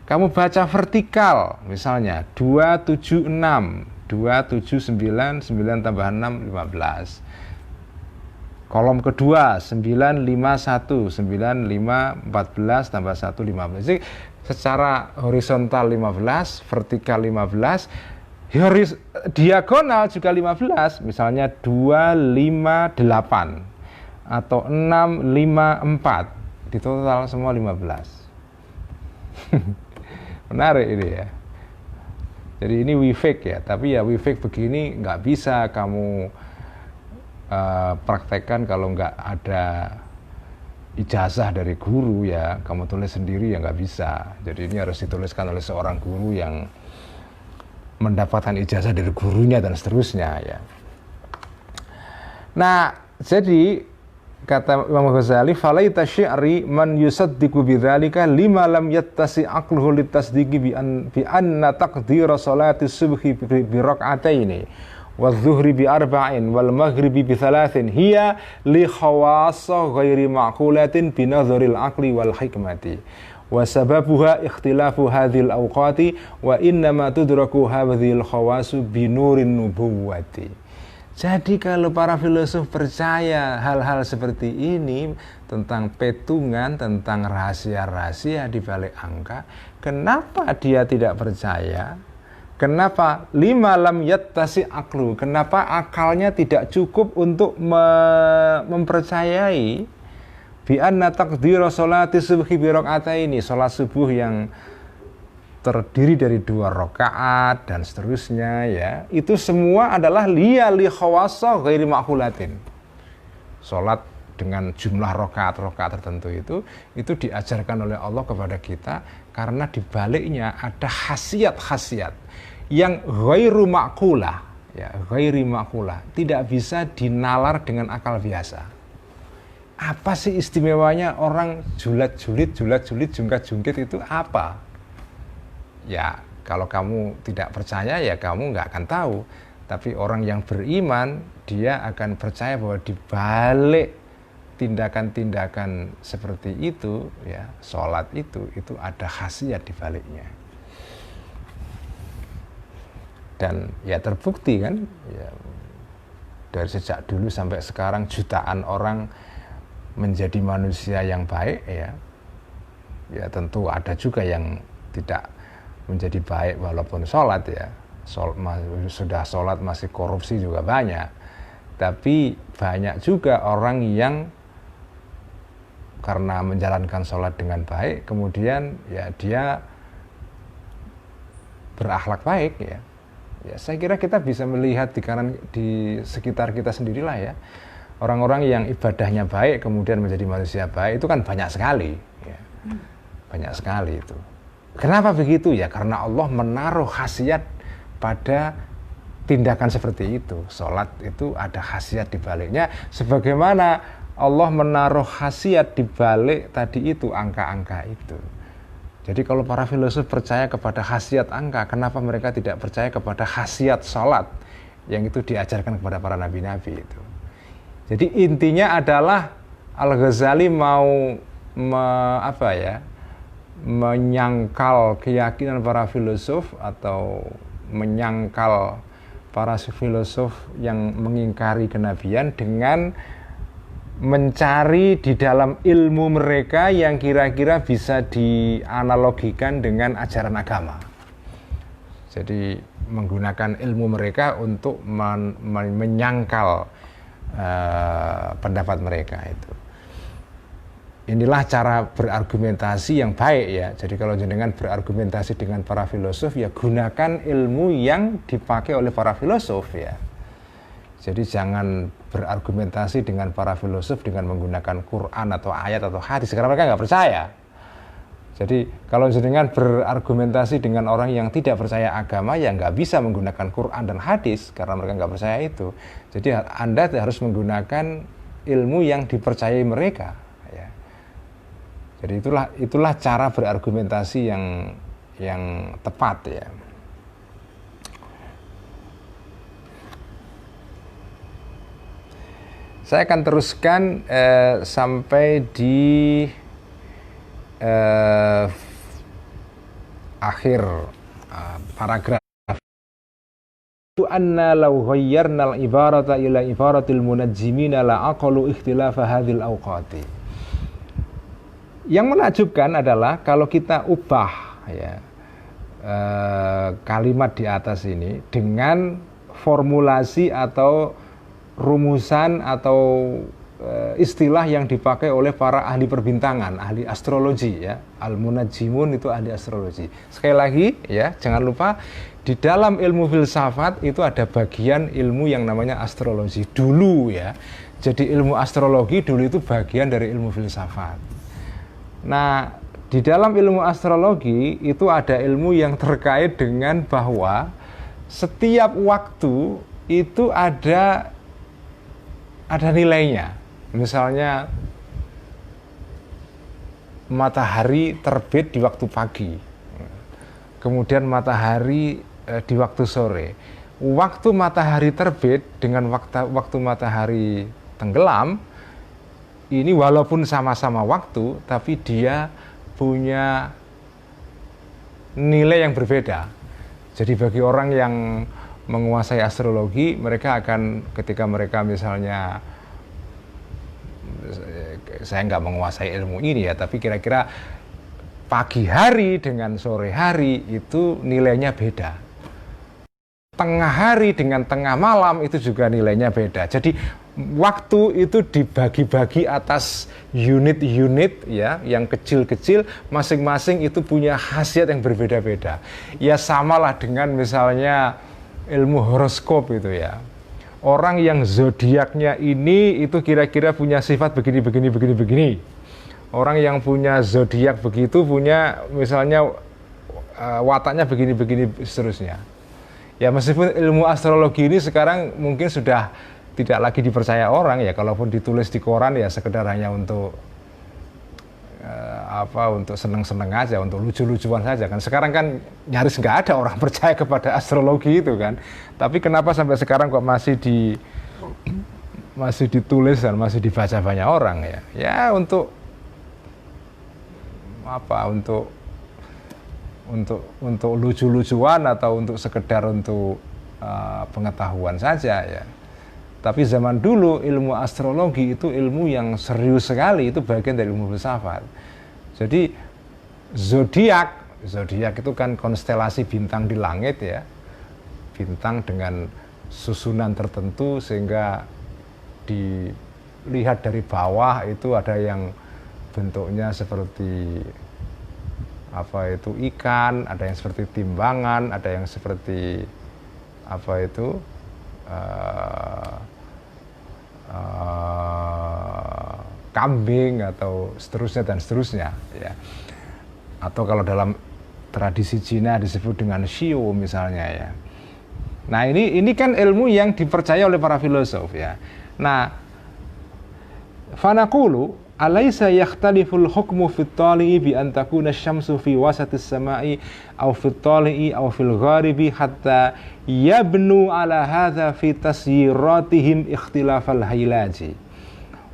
Kamu baca vertikal misalnya 276 279 9 tambah 6 15. Kolom kedua 951 95 14 tambah 1 15. Jadi secara horizontal 15, vertikal 15, diagonal juga 15, misalnya 258 atau 654, di total semua 15. Menarik ini ya. Jadi ini wifik ya, tapi ya wifik begini nggak bisa kamu praktekkan kalau nggak ada ijazah dari guru ya. Kamu tulis sendiri ya nggak bisa. Jadi ini harus dituliskan oleh seorang guru yang mendapatkan ijazah dari gurunya dan seterusnya ya. Nah, jadi kata Imam Ghazali, falaita syi'ri man yusaddiqu bidzalika lima lam yattasi aqluhu litasdiqi bi anna taqdira salati subhi bi rak'ataini wa dhuhri bi arba'in wal maghribi bi thalathin hiya li khawassa ghairi ma'qulatin bi nadharil aqli wal hikmati wa sababuha ikhtilafu hadhil awqati wa innama tudraku hadhil khawasu bi nurin nubuwati. Jadi kalau para filosof percaya hal-hal seperti ini tentang petungan, tentang rahasia-rahasia di balik angka, kenapa dia tidak percaya? Kenapa lima lam yattasi aklu? Kenapa akalnya tidak cukup untuk mempercayai bi anna taqdira sholati subhi bi raka'ataini, salat subuh yang terdiri dari 2 rakaat dan seterusnya ya, itu semua adalah li khawassa ghairi ma'qulatin. Salat dengan jumlah rakaat tertentu itu diajarkan oleh Allah kepada kita karena di baliknya ada khasiat-khasiat yang ghairu ma'qulah ya, ghairi ma'qulah, tidak bisa dinalar dengan akal biasa. Apa sih istimewanya orang julat-julit, jungkat-jungkit itu apa? Ya, kalau kamu tidak percaya ya kamu nggak akan tahu. Tapi orang yang beriman, dia akan percaya bahwa di balik tindakan-tindakan seperti itu, ya, sholat itu ada khasiat di baliknya. Dan ya terbukti kan, ya, dari sejak dulu sampai sekarang jutaan orang menjadi manusia yang baik, ya. Ya tentu ada juga yang tidak menjadi baik walaupun sholat ya. Sudah sholat masih korupsi juga banyak. Tapi banyak juga orang yang karena menjalankan sholat dengan baik, kemudian ya dia berakhlak baik ya. Ya, saya kira kita bisa melihat di sekitar kita sendirilah ya. Orang-orang yang ibadahnya baik kemudian menjadi manusia baik itu kan banyak sekali ya. Banyak sekali itu. Kenapa begitu ya? Karena Allah menaruh khasiat pada tindakan seperti itu. Sholat itu ada khasiat di baliknya, sebagaimana Allah menaruh khasiat di balik tadi itu, angka-angka itu. Jadi kalau para filosof percaya kepada khasiat angka, kenapa mereka tidak percaya kepada khasiat sholat yang itu diajarkan kepada para nabi-nabi itu? Jadi intinya adalah Al-Ghazali mau menyangkal keyakinan para filosof atau menyangkal para filosof yang mengingkari kenabian dengan mencari di dalam ilmu mereka yang kira-kira bisa dianalogikan dengan ajaran agama. Jadi menggunakan ilmu mereka untuk menyangkal pendapat mereka itu. Inilah cara berargumentasi yang baik ya. Jadi kalau jenengan berargumentasi dengan para filosof ya gunakan ilmu yang dipakai oleh para filosof ya. Jadi jangan berargumentasi dengan para filosof dengan menggunakan Quran atau ayat atau hadis karena mereka nggak percaya. Jadi kalau jenengan berargumentasi dengan orang yang tidak percaya agama ya nggak bisa menggunakan Quran dan hadis karena mereka nggak percaya itu. Jadi Anda harus menggunakan ilmu yang dipercayai mereka. Ya. Jadi itulah cara berargumentasi yang tepat ya. Saya akan teruskan sampai di akhir paragraf. Anna law ghayyarna al-ibarata ila ibaratil munajjimina la aqalu ikhtilafa hadhil awqati. Yang menakjubkan adalah kalau kita ubah ya kalimat di atas ini dengan formulasi atau rumusan atau istilah yang dipakai oleh para ahli perbintangan, ahli astrologi ya. Al-munajjimun itu ahli astrologi. Sekali lagi ya, jangan lupa di dalam ilmu filsafat itu ada bagian ilmu yang namanya astrologi dulu ya. Jadi ilmu astrologi dulu itu bagian dari ilmu filsafat. Nah, di dalam ilmu astrologi itu ada ilmu yang terkait dengan bahwa setiap waktu itu ada nilainya. Misalnya matahari terbit di waktu pagi, kemudian matahari di waktu sore. Waktu matahari terbit dengan waktu matahari tenggelam ini walaupun sama-sama waktu, tapi dia punya nilai yang berbeda. Jadi bagi orang yang menguasai astrologi, mereka akan ketika mereka misalnya, saya nggak menguasai ilmu ini ya, tapi kira-kira pagi hari dengan sore hari itu nilainya beda. Tengah hari dengan tengah malam itu juga nilainya beda. Jadi waktu itu dibagi-bagi atas unit-unit ya, yang kecil-kecil, masing-masing itu punya khasiat yang berbeda-beda. Ya samalah dengan misalnya ilmu horoskop itu ya. Orang yang zodiaknya ini itu kira-kira punya sifat begini. Orang yang punya zodiak begitu punya misalnya wataknya begini seterusnya. Ya meskipun ilmu astrologi ini sekarang mungkin sudah tidak lagi dipercaya orang ya, kalaupun ditulis di koran ya sekedar hanya untuk untuk seneng-seneng aja, untuk lucu-lucuan saja kan. Sekarang kan nyaris nggak ada orang percaya kepada astrologi itu kan. Tapi kenapa sampai sekarang kok masih ditulis dan masih dibaca banyak orang ya? Ya untuk untuk lucu-lucuan atau untuk sekedar untuk pengetahuan saja ya. Tapi zaman dulu ilmu astrologi itu ilmu yang serius sekali, itu bagian dari ilmu filsafat. Jadi zodiak itu kan konstelasi bintang di langit ya. Bintang dengan susunan tertentu sehingga dilihat dari bawah itu ada yang bentuknya seperti apa itu ikan, ada yang seperti timbangan, ada yang seperti apa itu kambing atau seterusnya dan seterusnya ya. Atau kalau dalam tradisi Cina disebut dengan Xiu misalnya ya. Nah ini kan ilmu yang dipercaya oleh para filosof ya. Nah, fanaqulu alaysa yakhtaliful hukmu fit tali'i bi an takuna asy-syamsu fi wasatis sama'i aw fit tali'i aw fil gharibi hatta yabnu ala hadza fi tasyiratihim ikhtilafal haylaji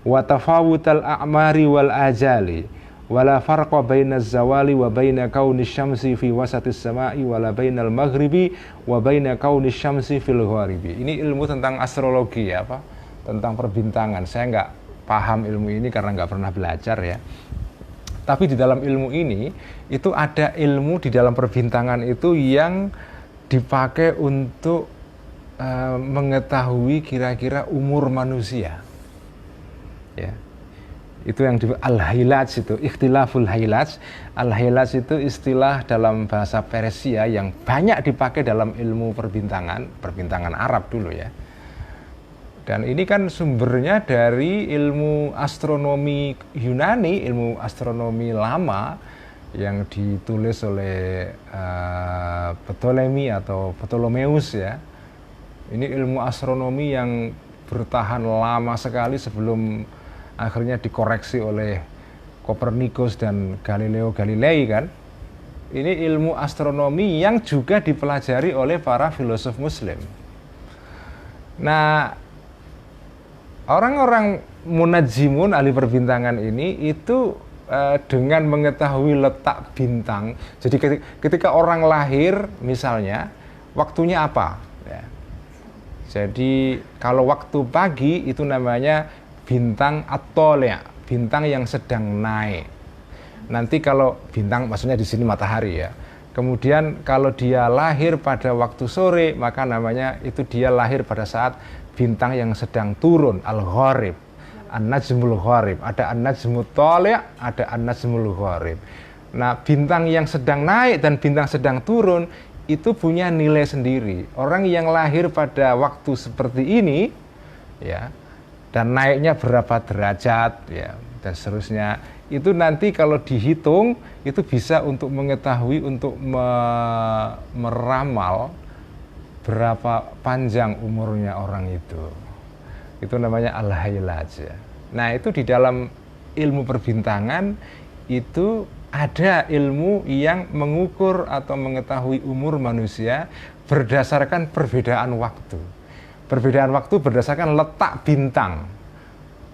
wa tafawutal a'mari wal ajali wala farqa bainaz zawali wa baina kaunis syamsi fi wasatis sama'i wala bainal maghribi wa baina kaunis syamsi fil gharibi. Ini ilmu tentang astrologi ya, Pak, tentang perbintangan. Saya nggak paham ilmu ini karena nggak pernah belajar ya. Tapi di dalam ilmu ini itu ada ilmu di dalam perbintangan itu yang dipakai untuk mengetahui kira-kira umur manusia. Ya. Itu yang di al-hailaj itu, ikhtilaful hailaj. Al-hailaj itu istilah dalam bahasa Persia yang banyak dipakai dalam ilmu perbintangan Arab dulu ya. Dan ini kan sumbernya dari ilmu astronomi Yunani, ilmu astronomi lama yang ditulis oleh Ptolemy atau Ptolemeus ya. Ini ilmu astronomi yang bertahan lama sekali sebelum akhirnya dikoreksi oleh Kopernikus dan Galileo Galilei kan. Ini ilmu astronomi yang juga dipelajari oleh para filosof muslim. Nah, orang-orang munajjimun, ahli perbintangan ini itu dengan mengetahui letak bintang. Jadi ketika orang lahir misalnya, waktunya apa? Ya. Jadi kalau waktu pagi itu namanya bintang at-tali', bintang yang sedang naik. Nanti kalau bintang maksudnya di sini matahari ya. Kemudian kalau dia lahir pada waktu sore, maka namanya itu dia lahir pada saat bintang yang sedang turun, al-gharib, an-najmul gharib. Ada an-najmut tali', ada an-najmul gharib. Nah, bintang yang sedang naik dan bintang sedang turun itu punya nilai sendiri. Orang yang lahir pada waktu seperti ini ya, dan naiknya berapa derajat ya dan seterusnya, itu nanti kalau dihitung itu bisa untuk mengetahui, untuk meramal berapa panjang umurnya orang itu. Itu namanya al-hailaj ya. Nah, itu di dalam ilmu perbintangan itu ada ilmu yang mengukur atau mengetahui umur manusia berdasarkan perbedaan waktu. Perbedaan waktu berdasarkan letak bintang.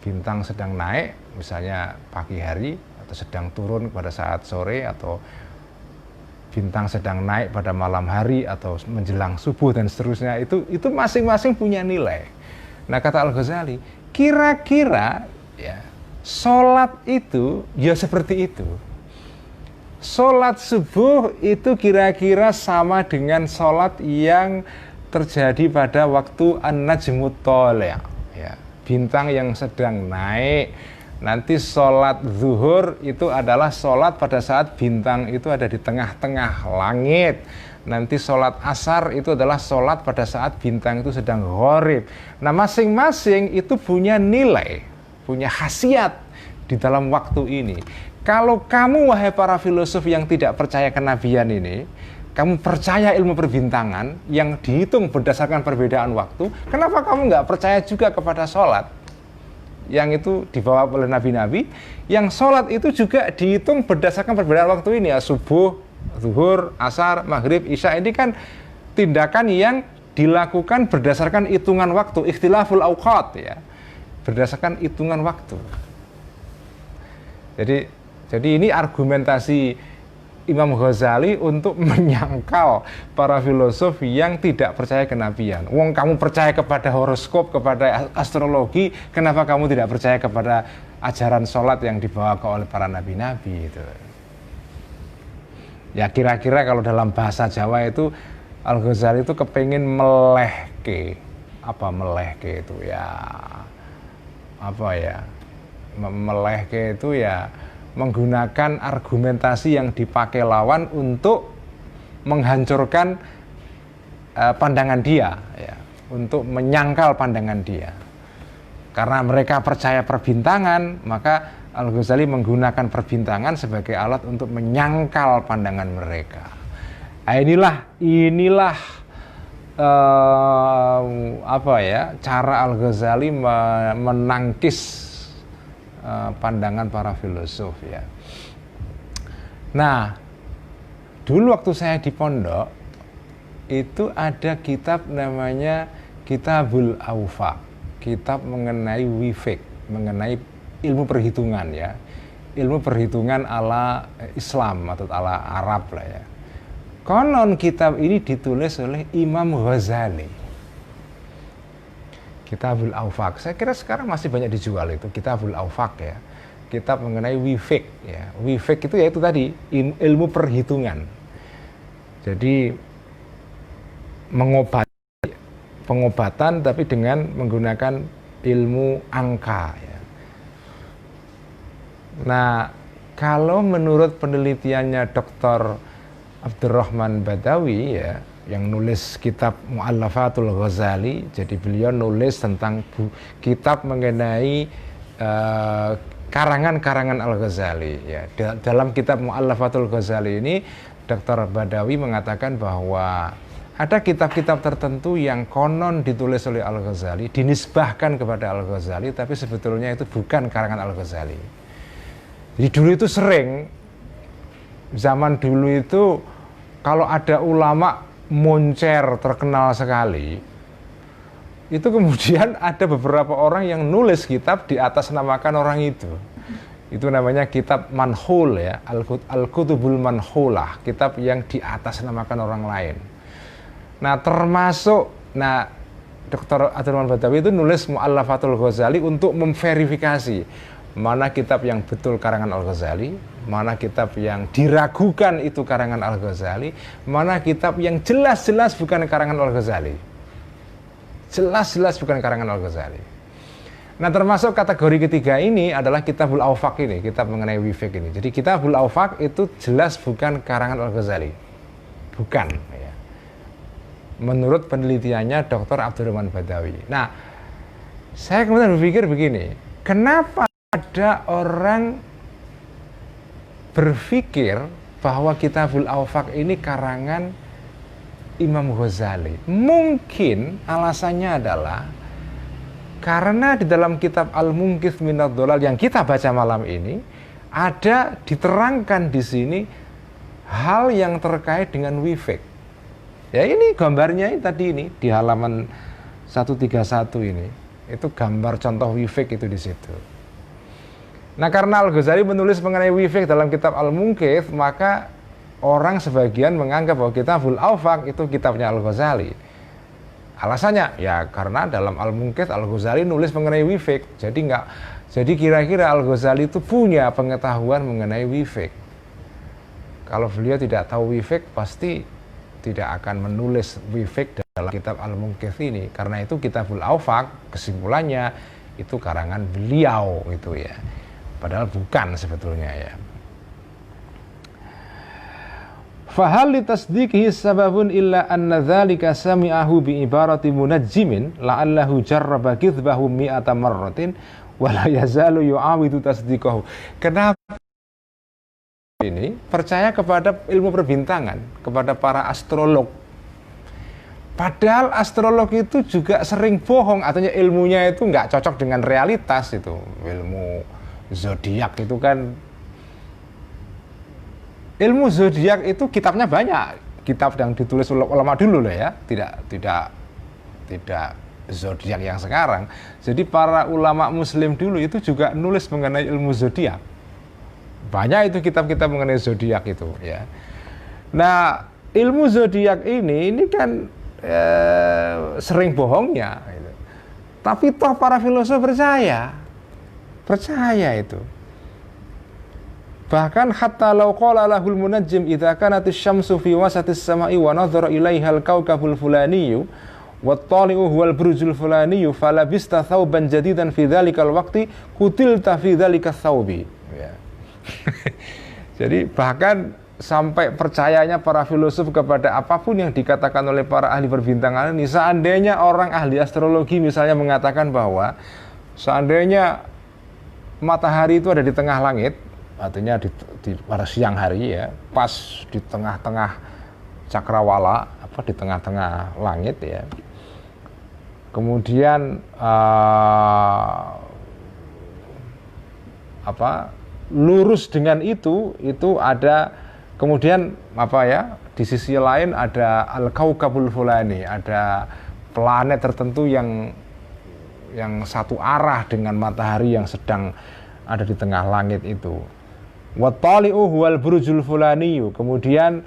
Bintang sedang naik, misalnya pagi hari, atau sedang turun pada saat sore, atau bintang sedang naik pada malam hari, atau menjelang subuh, dan seterusnya. Itu masing-masing punya nilai. Nah, kata Al-Ghazali, kira-kira ya, sholat itu ya seperti itu. Sholat subuh itu kira-kira sama dengan sholat yang terjadi pada waktu an-najmut tali', ya, bintang yang sedang naik. Nanti sholat zuhur itu adalah sholat pada saat bintang itu ada di tengah-tengah langit. Nanti sholat asar itu adalah sholat pada saat bintang itu sedang gharib. Nah, masing-masing itu punya nilai, punya khasiat di dalam waktu ini. Kalau kamu, wahai para filosof yang tidak percaya kenabian ini, kamu percaya ilmu perbintangan yang dihitung berdasarkan perbedaan waktu, kenapa kamu nggak percaya juga kepada sholat yang itu dibawa oleh nabi-nabi, yang sholat itu juga dihitung berdasarkan perbedaan waktu ini ya, subuh, zuhur, asar, maghrib, isya. Ini kan tindakan yang dilakukan berdasarkan hitungan waktu, ikhtilaful awqat ya, berdasarkan hitungan waktu. Jadi ini argumentasi Imam Ghazali untuk menyangkal para filosof yang tidak percaya kenabian. Wong kamu percaya kepada horoskop, kepada astrologi, kenapa kamu tidak percaya kepada ajaran sholat yang dibawa oleh para nabi-nabi itu? Ya kira-kira kalau dalam bahasa Jawa itu Al-Ghazali itu kepingin melehke. Apa melehke itu ya? Apa ya? Melehke itu ya menggunakan argumentasi yang dipakai lawan untuk menghancurkan pandangan dia, ya, untuk menyangkal pandangan dia. Karena mereka percaya perbintangan, maka Al-Ghazali menggunakan perbintangan sebagai alat untuk menyangkal pandangan mereka. Nah, inilah cara Al-Ghazali menangkis pandangan para filosof, ya. Nah, dulu waktu saya di pondok itu ada kitab namanya Kitabul Awfaq, kitab mengenai wifik, mengenai ilmu perhitungan, ya, ilmu perhitungan ala Islam atau ala Arab lah, ya. Konon kitab ini ditulis oleh Imam Ghazali, Kitabul Awfaq. Saya kira sekarang masih banyak dijual itu Kitabul Awfaq, ya, kitab mengenai wifik, ya. Wifik itu yaitu tadi ilmu perhitungan. Jadi pengobatan tapi dengan menggunakan ilmu angka, ya. Nah, kalau menurut penelitiannya Dr. Abdurrahman Badawi, ya, yang nulis kitab Mu'allafatul Ghazali, jadi beliau nulis tentang kitab mengenai karangan-karangan Al-Ghazali, ya. Dalam kitab Mu'allafatul Ghazali ini Dr. Badawi mengatakan bahwa ada kitab-kitab tertentu yang konon ditulis oleh Al-Ghazali, dinisbahkan kepada Al-Ghazali, tapi sebetulnya itu bukan karangan Al-Ghazali. Jadi dulu itu sering, zaman dulu itu kalau ada ulama moncer terkenal sekali, itu kemudian ada beberapa orang yang nulis kitab di atas namakan orang itu. Itu namanya kitab manhul, ya, Al-Kutubul Manhulah, kitab yang di atas namakan orang lain. Nah, termasuk Dr. Abdurrahman Badawi itu nulis Mu'allafatul Ghazali untuk memverifikasi mana kitab yang betul karangan Al-Ghazali, mana kitab yang diragukan itu karangan Al-Ghazali, mana kitab yang jelas-jelas bukan karangan Al-Ghazali. Jelas-jelas bukan karangan Al-Ghazali. Nah, termasuk kategori ketiga ini adalah Kitabul Awfaq ini, kitab mengenai wifik ini. Jadi Kitabul Awfaq itu jelas bukan karangan Al-Ghazali. Bukan, ya. Menurut penelitiannya Dr. Abdurrahman Badawi. Nah, saya kemudian berpikir begini, kenapa ada orang berpikir bahwa Kitabul Awfaq ini karangan Imam Ghazali? Mungkin alasannya adalah karena di dalam kitab Al-Munqidh Minadh Dhalal yang kita baca malam ini ada diterangkan di sini hal yang terkait dengan wifik. Ya, ini gambarnya tadi ini di halaman 131 ini. Itu gambar contoh wifik itu di situ. Nah, karena Al-Ghazali menulis mengenai wifik dalam kitab Al-Munqidh, maka orang sebagian menganggap bahwa Kitabul Awfaq itu kitabnya Al-Ghazali. Alasannya ya karena dalam Al-Munqidh Al-Ghazali nulis mengenai wifik. Jadi kira-kira Al-Ghazali itu punya pengetahuan mengenai wifik. Kalau beliau tidak tahu wifik, pasti tidak akan menulis wifik dalam kitab Al-Munqidh ini. Karena itu Kitabul Awfaq kesimpulannya itu karangan beliau itu, ya. Padahal bukan sebetulnya, ya. Fahal litasdiqihi sababun illa anna dzalika sami'ahu bi ibarati munajjimin la'allahu jarraba kitsbahu mi'ata marratin wa la yazalu yu'awidu tasdiqahu. Kenapa ini percaya kepada ilmu perbintangan, kepada para astrolog? Padahal astrolog itu juga sering bohong, artinya ilmunya itu nggak cocok dengan realitas itu. Ilmu zodiak itu kan, ilmu zodiak itu kitabnya banyak, kitab yang ditulis ulama dulu lah, ya, tidak zodiak yang sekarang. Jadi para ulama muslim dulu itu juga nulis mengenai ilmu zodiak. Banyak itu kitab-kitab mengenai zodiak itu, ya. Nah, ilmu zodiak ini kan sering bohongnya gitu. Tapi toh para filosof percaya itu. Bahkan hatta law qala lahul munajjim idza kanatis syamsu fi wasatis sama'i wa nadhara ilaihal kawkabul fulaniyu wat tali'u huwal burjul fulaniyu falabista thawban jadidan fi dzalikal waqti qutilta fi dzalika thawbi, ya. Jadi bahkan sampai percayanya para filosof kepada apapun yang dikatakan oleh para ahli perbintangan ini. Seandainya orang ahli astrologi misalnya mengatakan bahwa seandainya matahari itu ada di tengah langit, artinya pada siang hari ya, pas di tengah-tengah cakrawala, di tengah-tengah langit ya. Kemudian lurus dengan itu ada kemudian di sisi lain ada al-kaukabul fulani, ada planet tertentu yang satu arah dengan matahari yang sedang ada di tengah langit itu. Wa tali'u huwal burjul fulani, kemudian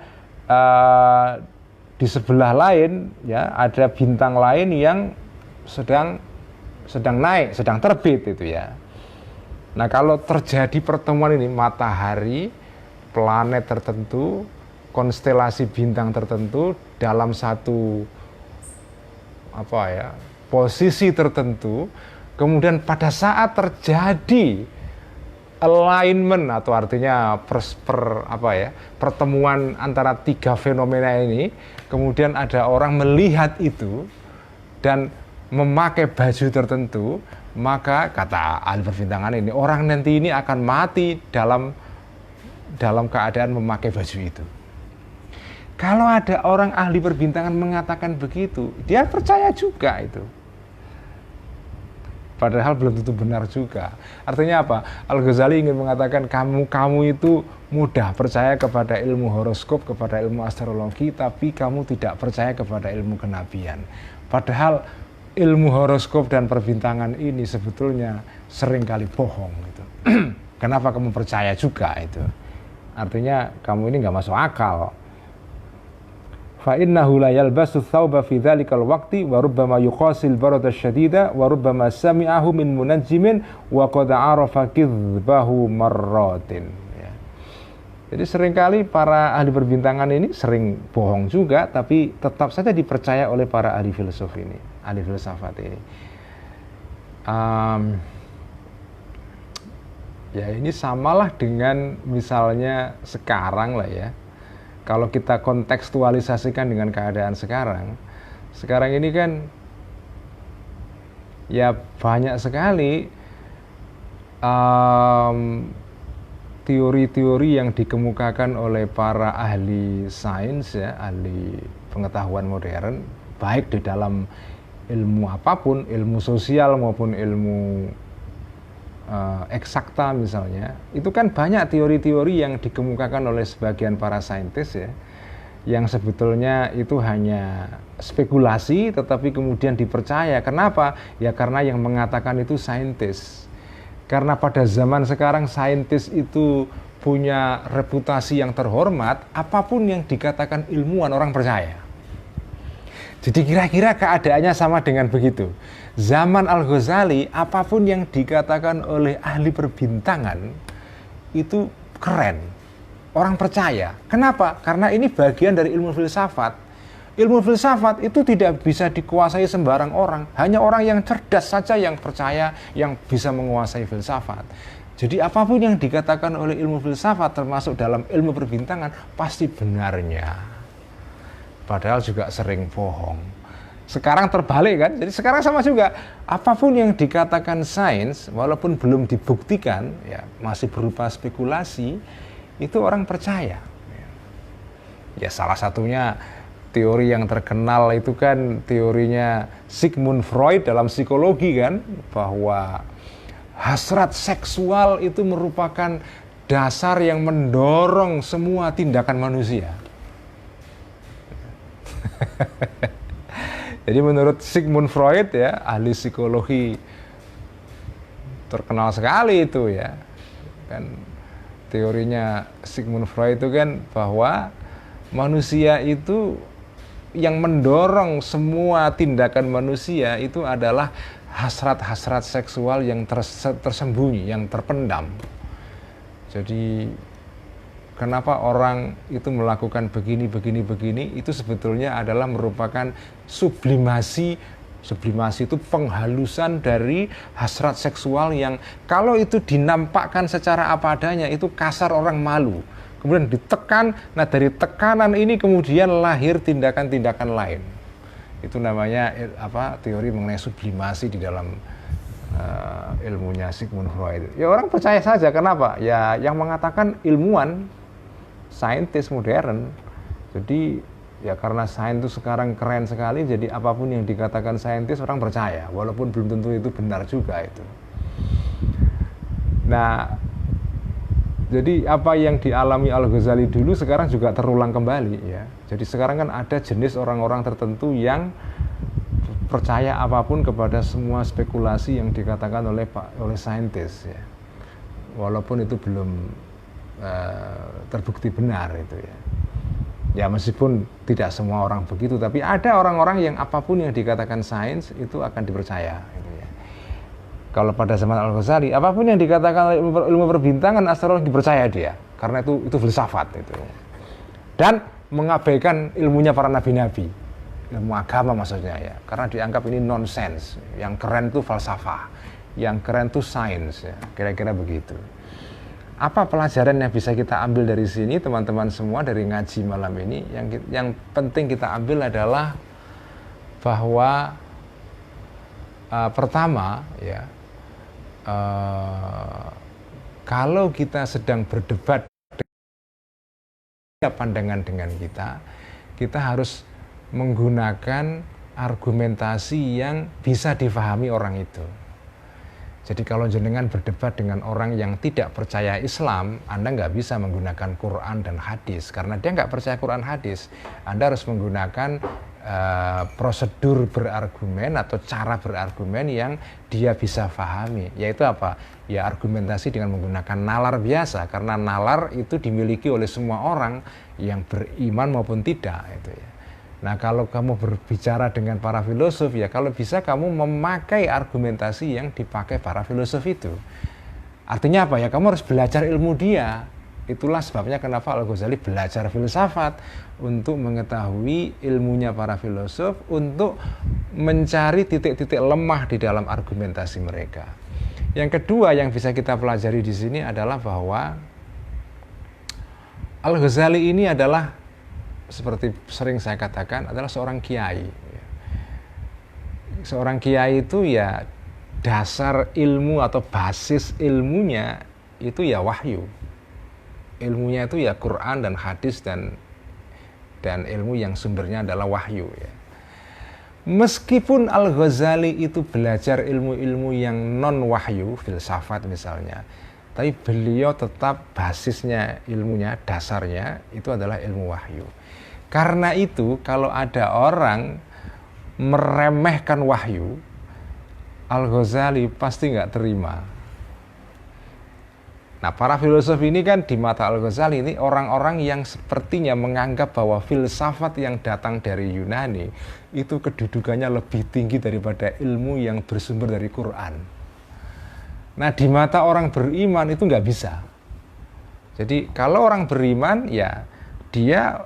di sebelah lain ya ada bintang lain yang sedang naik, sedang terbit itu ya. Nah, kalau terjadi pertemuan ini matahari, planet tertentu, konstelasi bintang tertentu dalam satu posisi tertentu, kemudian pada saat terjadi alignment atau artinya pertemuan antara tiga fenomena ini, kemudian ada orang melihat itu dan memakai baju tertentu, maka kata ahli perbintangan ini orang nanti ini akan mati dalam keadaan memakai baju itu. Kalau ada orang ahli perbintangan mengatakan begitu, dia percaya juga itu. Padahal belum tentu benar juga. Artinya apa? Al-Ghazali ingin mengatakan kamu itu mudah percaya kepada ilmu horoskop, kepada ilmu astrologi, tapi kamu tidak percaya kepada ilmu kenabian. Padahal ilmu horoskop dan perbintangan ini sebetulnya seringkali bohong gitu. Kenapa kamu percaya juga itu? Artinya kamu ini nggak masuk akal. Fa innahu la yalbasu thawba fi dzalikal waqti wa rubbama yuqasil barada syadida wa rubbama sami'ahu min munajjimin wa qad arafa kidhbahu marratin. Ya. Jadi seringkali para ahli perbintangan ini sering bohong juga, tapi tetap saja dipercaya oleh para ahli filosofi ini, ahli filsafat ini. Ya ini samalah dengan misalnya sekarang lah ya. Kalau kita kontekstualisasikan dengan keadaan sekarang ini kan ya banyak sekali teori-teori yang dikemukakan oleh para ahli sains ya, ahli pengetahuan modern, baik di dalam ilmu apapun, ilmu sosial maupun ilmu eksakta misalnya, itu kan banyak teori-teori yang dikemukakan oleh sebagian para saintis ya, yang sebetulnya itu hanya spekulasi tetapi kemudian dipercaya. Kenapa? Ya karena yang mengatakan itu saintis. Karena pada zaman sekarang saintis itu punya reputasi yang terhormat, apapun yang dikatakan ilmuwan orang percaya. Jadi kira-kira keadaannya sama dengan begitu. Zaman Al-Ghazali, apapun yang dikatakan oleh ahli perbintangan itu keren. Orang percaya. Kenapa? Karena ini bagian dari ilmu filsafat. Ilmu filsafat itu tidak bisa dikuasai sembarang orang. Hanya orang yang cerdas saja yang percaya, yang bisa menguasai filsafat. Jadi apapun yang dikatakan oleh ilmu filsafat, termasuk dalam ilmu perbintangan, pasti benarnya. Padahal juga sering bohong. Sekarang terbalik kan, jadi sekarang sama juga. Apapun yang dikatakan sains, walaupun belum dibuktikan, ya masih berupa spekulasi, itu orang percaya. Ya salah satunya teori yang terkenal itu kan teorinya Sigmund Freud dalam psikologi kan, bahwa hasrat seksual itu merupakan dasar yang mendorong semua tindakan manusia. Jadi menurut Sigmund Freud ya, ahli psikologi terkenal sekali itu ya. Kan teorinya Sigmund Freud itu kan bahwa manusia itu yang mendorong semua tindakan manusia itu adalah hasrat-hasrat seksual yang tersembunyi, yang terpendam. Jadi kenapa orang itu melakukan begini, itu sebetulnya adalah merupakan sublimasi Sublimasi itu penghalusan dari hasrat seksual yang kalau itu dinampakkan secara apa adanya itu kasar, orang malu. Kemudian ditekan, nah dari tekanan ini kemudian lahir tindakan-tindakan lain. Itu namanya teori mengenai sublimasi di dalam ilmunya Sigmund Freud. Ya orang percaya saja, kenapa? Ya yang mengatakan ilmuwan, saintis modern. Jadi ya karena sains itu sekarang keren sekali, jadi apapun yang dikatakan saintis orang percaya, walaupun belum tentu itu benar juga itu. Nah, jadi apa yang dialami Al-Ghazali dulu sekarang juga terulang kembali ya. Jadi sekarang kan ada jenis orang-orang tertentu yang percaya apapun kepada semua spekulasi yang dikatakan oleh saintis ya. Walaupun itu belum terbukti benar itu ya. Ya meskipun tidak semua orang begitu, tapi ada orang-orang yang apapun yang dikatakan sains itu akan dipercaya. Gitu ya. Kalau pada zaman Al-Ghazali, apapun yang dikatakan ilmu perbintangan, astrologi dipercaya dia, karena itu filsafat itu. Dan mengabaikan ilmunya para nabi-nabi, ilmu agama maksudnya ya, karena dianggap ini nonsens. Yang keren itu falsafah, yang keren itu sains, ya. Kira-kira begitu. Apa pelajaran yang bisa kita ambil dari sini teman-teman semua dari ngaji malam ini? Yang penting kita ambil adalah bahwa pertama ya, kalau kita sedang berdebat pandangan dengan kita harus menggunakan argumentasi yang bisa difahami orang itu. Jadi kalau jenengan berdebat dengan orang yang tidak percaya Islam, Anda nggak bisa menggunakan Quran dan hadis, karena dia nggak percaya Quran hadis. Anda harus menggunakan prosedur berargumen atau cara berargumen yang dia bisa pahami. Yaitu apa? Ya argumentasi dengan menggunakan nalar biasa, karena nalar itu dimiliki oleh semua orang yang beriman maupun tidak. Itu ya. Nah kalau kamu berbicara dengan para filosof ya kalau bisa kamu memakai argumentasi yang dipakai para filosof itu. Artinya apa ya, kamu harus belajar ilmu dia. Itulah sebabnya kenapa Al-Ghazali belajar filsafat, untuk mengetahui ilmunya para filosof, untuk mencari titik-titik lemah di dalam argumentasi mereka. Yang kedua yang bisa kita pelajari di sini adalah bahwa Al-Ghazali ini adalah, seperti sering saya katakan, adalah seorang kiai. Seorang kiai itu ya dasar ilmu atau basis ilmunya itu ya wahyu. Ilmunya itu ya Quran dan hadis dan ilmu yang sumbernya adalah wahyu ya. Meskipun Al-Ghazali itu belajar ilmu-ilmu yang non wahyu, filsafat misalnya, tapi beliau tetap basisnya ilmunya, dasarnya itu adalah ilmu wahyu. Karena itu kalau ada orang meremehkan wahyu, Al-Ghazali pasti nggak terima. Nah para filosof ini kan di mata Al-Ghazali ini orang-orang yang sepertinya menganggap bahwa filsafat yang datang dari Yunani itu kedudukannya lebih tinggi daripada ilmu yang bersumber dari Quran. Nah di mata orang beriman itu nggak bisa. Jadi kalau orang beriman ya dia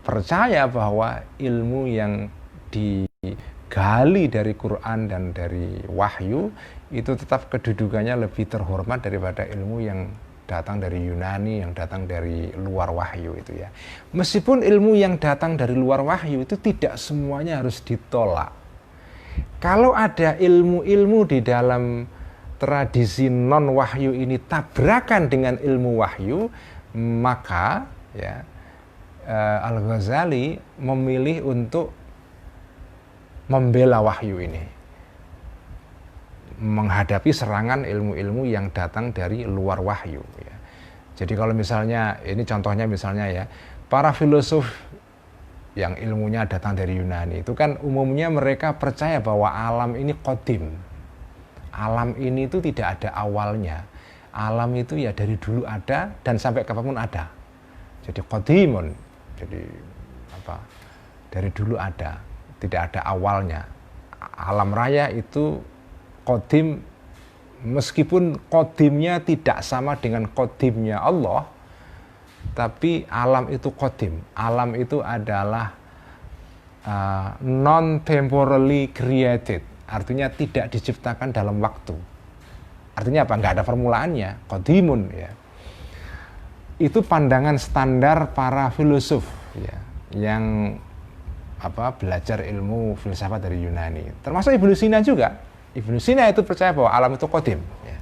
percaya bahwa ilmu yang digali dari Quran dan dari wahyu itu tetap kedudukannya lebih terhormat daripada ilmu yang datang dari Yunani, yang datang dari luar wahyu itu ya. Meskipun ilmu yang datang dari luar wahyu itu tidak semuanya harus ditolak. Kalau ada ilmu-ilmu di dalam tradisi non wahyu ini tabrakan dengan ilmu wahyu, maka ya Al-Ghazali memilih untuk membela wahyu ini, menghadapi serangan ilmu-ilmu yang datang dari luar wahyu ya. Jadi kalau misalnya, ini contohnya misalnya ya, para filosof yang ilmunya datang dari Yunani itu kan umumnya mereka percaya bahwa alam ini qadim. Alam ini itu tidak ada awalnya. Alam itu ya dari dulu ada dan sampai kapanpun ada. Jadi qadimun. Jadi apa? Dari dulu ada, tidak ada awalnya. Alam raya itu qadim, meskipun qadimnya tidak sama dengan qadimnya Allah, tapi alam itu qadim. Alam itu adalah non-temporally created, artinya tidak diciptakan dalam waktu. Artinya apa? Nggak ada formulaannya, qadimun ya. Itu pandangan standar para filosof ya, yang belajar ilmu filsafat dari Yunani. Termasuk Ibnu Sina juga. Ibnu Sina itu percaya bahwa alam itu qadim ya.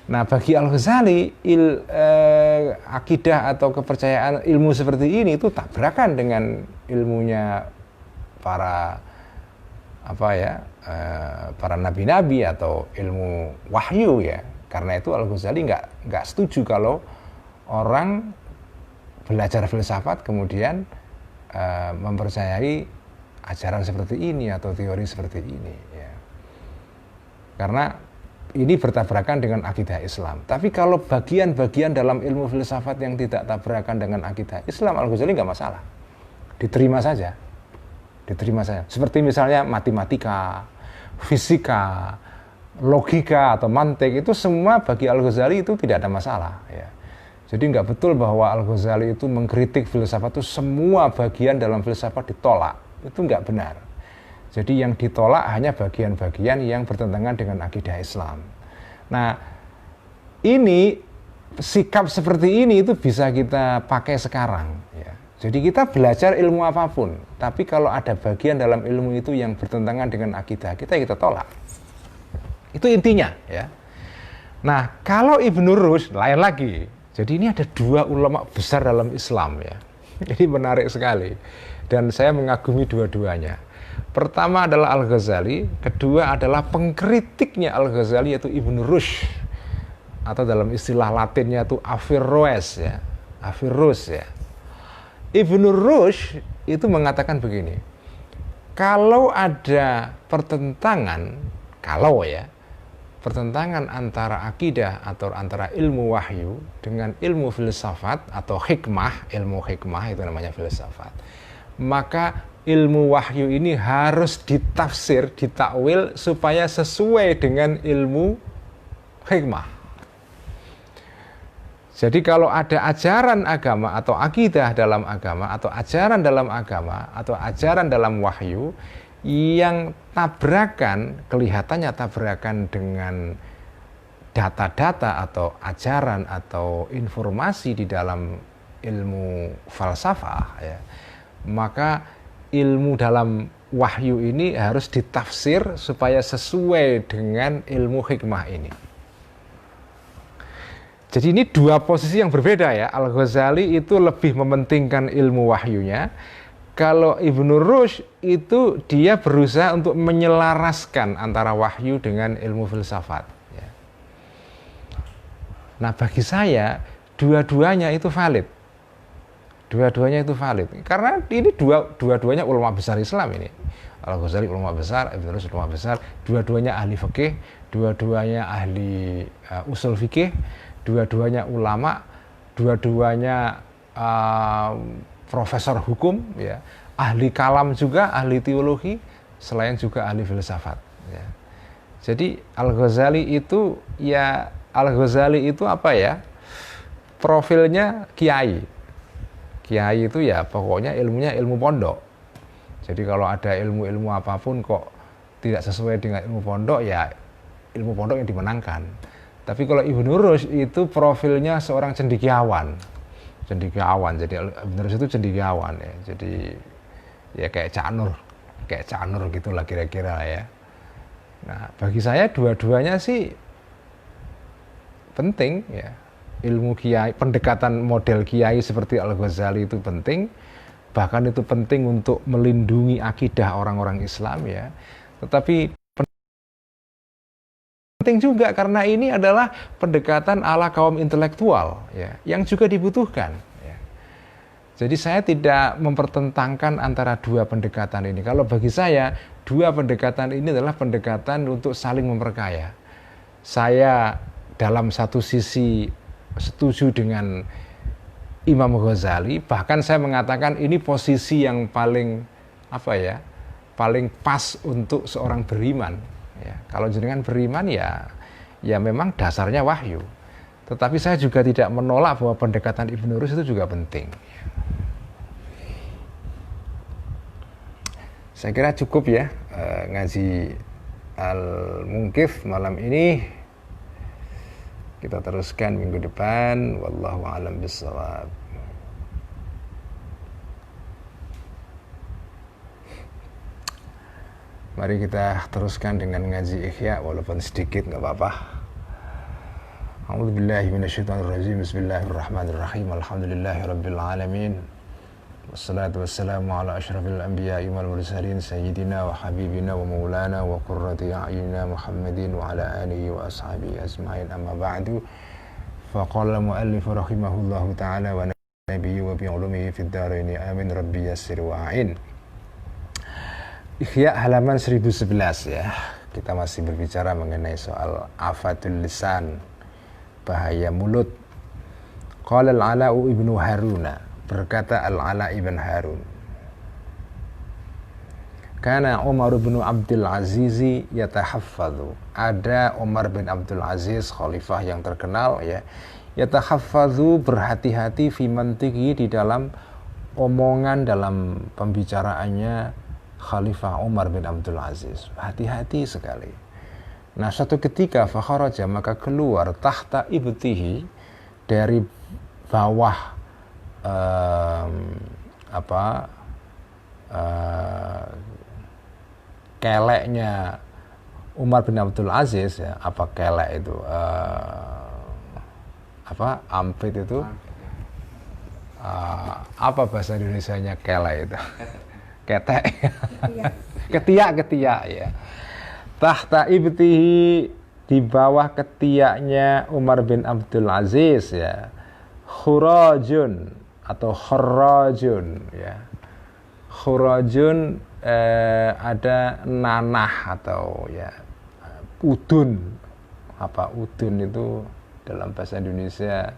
Nah, bagi Al-Ghazali akidah atau kepercayaan ilmu seperti ini itu tabrakan dengan ilmunya para para nabi-nabi atau ilmu wahyu ya. Karena itu Al-Ghazali nggak setuju kalau orang belajar filsafat kemudian mempercayai ajaran seperti ini atau teori seperti ini ya. Karena ini bertabrakan dengan akidah Islam. Tapi kalau bagian-bagian dalam ilmu filsafat yang tidak tabrakan dengan akidah Islam, Al-Ghazali nggak masalah. Diterima saja. Seperti misalnya matematika, fisika, logika atau mantik, itu semua bagi Al-Ghazali itu tidak ada masalah ya. Jadi nggak betul bahwa Al-Ghazali itu mengkritik filsafat itu semua bagian dalam filsafat ditolak. Itu nggak benar. Jadi yang ditolak hanya bagian-bagian yang bertentangan dengan akidah Islam. Nah, ini sikap seperti ini itu bisa kita pakai sekarang ya. Jadi kita belajar ilmu apapun, tapi kalau ada bagian dalam ilmu itu yang bertentangan dengan akidah kita tolak. Itu intinya ya. Nah, kalau Ibnu Rushd lain lagi. Jadi ini ada dua ulama besar dalam Islam ya. Jadi menarik sekali. Dan saya mengagumi dua-duanya. Pertama adalah Al-Ghazali, kedua adalah pengkritiknya Al-Ghazali yaitu Ibnu Rushd, atau dalam istilah Latinnya itu Averroes ya. Averroes ya. Ibnu Rushd itu mengatakan begini. Kalau ada pertentangan antara akidah atau antara ilmu wahyu dengan ilmu filsafat atau hikmah, ilmu hikmah itu namanya filsafat, maka ilmu wahyu ini harus ditafsir, ditakwil supaya sesuai dengan ilmu hikmah. Jadi kalau ada ajaran agama atau akidah dalam agama atau ajaran dalam agama atau ajaran dalam wahyu yang tabrakan, kelihatannya tabrakan dengan data-data atau ajaran atau informasi di dalam ilmu falsafah ya, maka ilmu dalam wahyu ini harus ditafsir supaya sesuai dengan ilmu hikmah ini. Jadi ini dua posisi yang berbeda ya. Al-Ghazali itu lebih mementingkan ilmu wahyunya. Kalau Ibnu Rushd itu dia berusaha untuk menyelaraskan antara wahyu dengan ilmu filsafat. Ya. Nah bagi saya dua-duanya itu valid. Dua-duanya itu valid. Karena ini dua-duanya ulama besar Islam ini. Al-Ghazali ulama besar, Ibnu Rushd ulama besar. Dua-duanya ahli fikih, dua-duanya ahli usul fikih, dua-duanya ulama, dua-duanya profesor hukum, ya, ahli kalam juga, ahli teologi, selain juga ahli filsafat. Ya. Jadi Al-Ghazali itu apa ya? Profilnya kiai. Kiai itu ya pokoknya ilmunya ilmu pondok. Jadi kalau ada ilmu-ilmu apapun kok tidak sesuai dengan ilmu pondok, ya ilmu pondok yang dimenangkan. Tapi kalau Ibnu Rushd itu profilnya seorang cendekiawan. Jadi Ibnu Rushd itu cendekiawan ya. Jadi ya kayak Cak Nur gitulah kira-kira ya. Nah, bagi saya dua-duanya sih penting ya. Ilmu kiai, pendekatan model kiai seperti Al-Ghazali itu penting. Bahkan itu penting untuk melindungi akidah orang-orang Islam ya. Tetapi penting juga karena ini adalah pendekatan ala kaum intelektual ya, yang juga dibutuhkan ya. Jadi saya tidak mempertentangkan antara dua pendekatan ini. Kalau bagi saya dua pendekatan ini adalah pendekatan untuk saling memperkaya. Saya dalam satu sisi setuju dengan Imam Ghazali, bahkan saya mengatakan ini posisi yang paling paling pas untuk seorang beriman. Ya, kalau jenengan beriman ya memang dasarnya wahyu. Tetapi saya juga tidak menolak bahwa pendekatan Ibnu Rushd itu juga penting. Saya kira cukup ya ngaji Al-Munkif malam ini. Kita teruskan minggu depan. Wallahu a'lam bishawab. Mari kita teruskan dengan ngaji Ihya, walaupun sedikit nggak apa-apa. A'udzubillahi minasyaitonirrajim. Bismillahirrahmanirrahim. Alhamdulillahirabbil alamin. Wassalatu wassalamu ala asyrafil anbiya'i wal mursalin sayyidina wa habibina wa maulana wa qurrati a'yunina Muhammadin wa ala alihi wa ashabihi ajma'in, amma ba'du. Faqala mu'allif rahimahullahu ta'ala wa nabiyyi wa bi'ulumihi fid dharain amin rabbi yassir wa'in. Ihya halaman 1011 ya. Kita masih berbicara mengenai soal afatul lisan, bahaya mulut. Qala al-Ala'u ibnu Haruna, berkata Al-Ala ibn Harun, Kana Umar bin Abdul Aziz yatahaffadhu. Ada Umar bin Abdul Aziz, khalifah yang terkenal ya. Yatahaffadhu, berhati-hati fi mantiqi, di dalam omongan, dalam pembicaraannya Khalifah Umar bin Abdul Aziz. Hati-hati sekali. Nah, suatu ketika fakharaja, maka keluar tahta ibtihi, dari bawah keleknya Umar bin Abdul Aziz ya. Apa kelek itu? Ampit itu? Apa bahasa Indonesianya kelek itu? Ketek. Ketiak ya. Tahta ibtihi, di bawah ketiaknya Umar bin Abdul Aziz ya. Khurajun atau kharrajun ya. Khurajun ada nanah atau ya udun. Apa udun itu dalam bahasa Indonesia?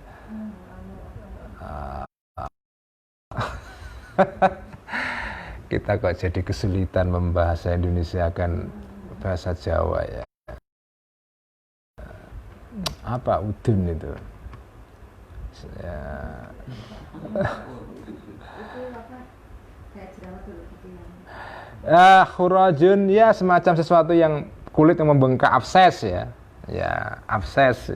Kita kok jadi kesulitan membahasa Indonesia akan bahasa Jawa ya. Apa udun itu? Ya. Khurajun ya, semacam sesuatu yang kulit yang membengkak, abses ya. Ya, abses.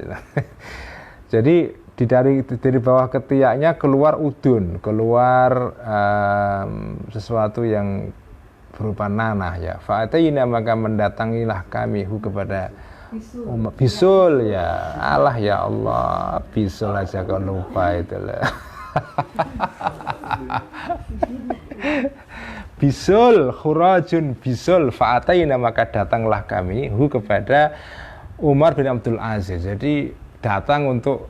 Jadi dari bawah ketiaknya keluar udun, keluar sesuatu yang berupa nanah ya. Fa'atayna, maka mendatangilah kami kepada bisul ya. Allah ya Allah, bisul aja kau lupa itu lah. Bisul, khurajun bisul. Fa'atayna, maka datanglah kami kepada Umar bin Abdul Aziz. Jadi datang untuk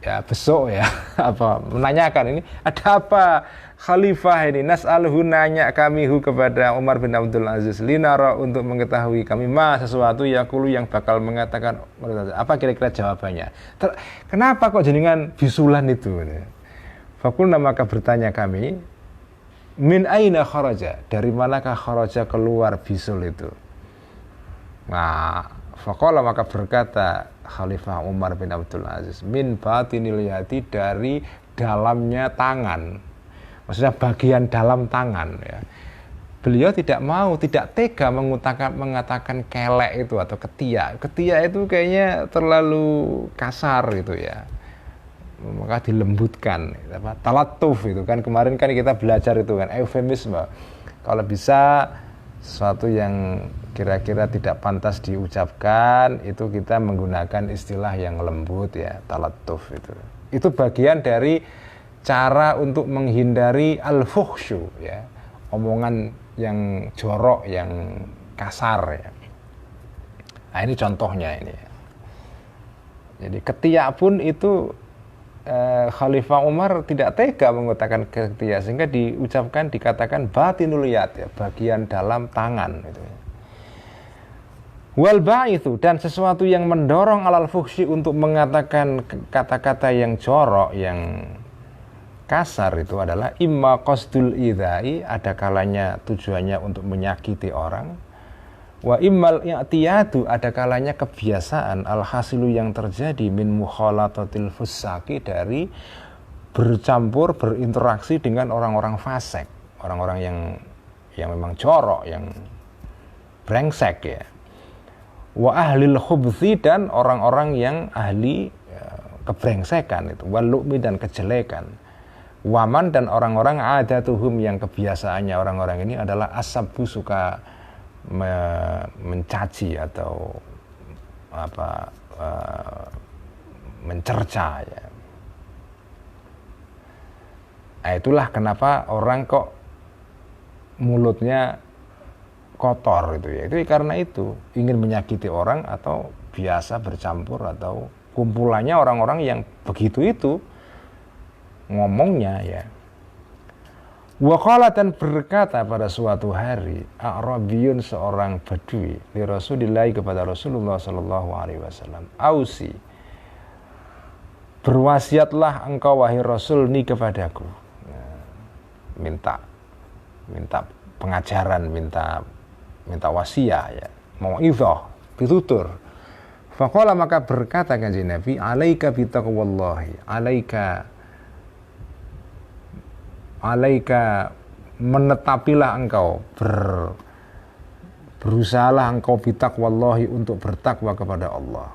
ya besok ya, apa menanyakan ini ada apa khalifah ini, nas'aluhu, nanya kami kepada Umar bin Abdul Aziz, linara, untuk mengetahui kami sesuatu yaqulu, yang bakal mengatakan apa kira-kira jawabannya. Kenapa kok jenengan bisulan itu? Fakulna, maka bertanya kami, min aina kharaja, dari manakah kharaja, keluar bisul itu? Nah, faqala, maka berkata Khalifah Umar bin Abdul Aziz, min batinil yadi, dari dalamnya tangan, maksudnya bagian dalam tangan ya. Beliau tidak tega mengatakan kelek itu atau ketiak. Ketiak itu kayaknya terlalu kasar gitu ya, maka dilembutkan. Talatuf itu kan, kemarin kan kita belajar itu kan, eufemisme. Kalau bisa sesuatu yang kira-kira tidak pantas diucapkan, itu kita menggunakan istilah yang lembut ya, talatuf itu. Itu bagian dari cara untuk menghindari al-fuhsyu ya, omongan yang jorok, yang kasar ya. Nah, ini contohnya ini. Jadi ketiak pun itu Khalifah Umar tidak tega mengatakan ketiak, sehingga dikatakan batinul yad ya, bagian dalam tangan gitu. Wal ba'ithu, dan sesuatu yang mendorong alal fuhsyi, untuk mengatakan kata-kata yang jorok, yang kasar, itu adalah imma qasdul idzai, ada kalanya tujuannya untuk menyakiti orang, wa immal i'tiyadu, ada kalanya kebiasaan, al-hasilu, yang terjadi, min mukhalatatil fusaki, dari bercampur, berinteraksi dengan orang-orang fasik, orang-orang yang yang memang jorok, yang brengsek ya. Wa ahlil khubthi, dan orang-orang yang ahli kebrengsekan itu, wal lu'mi, dan kejelekan. Waman, dan orang-orang adatuhum, yang kebiasaannya orang-orang ini adalah asabbu, suka mencaci atau mencerca ya. Nah, itulah kenapa orang kok mulutnya kotor itu ya. Itu karena itu ingin menyakiti orang, atau biasa bercampur, atau kumpulannya orang-orang yang begitu itu ngomongnya ya. Wa qala, dan berkata pada suatu hari A'rabiyun, seorang badui, li Rasulillah, kepada Rasulullah sallallahu alaihi wasallam, ausi, berwasiatlah engkau wahai Rasul ni kepadaku. Minta pengajaran, minta wasiat ya, mau'izah, pitutur. Faqala, maka berkata kanjeng Nabi, alaika bitaqwallahi, alaika menetapilah engkau, berusahalah engkau bitaqwallahi, untuk bertakwa kepada Allah.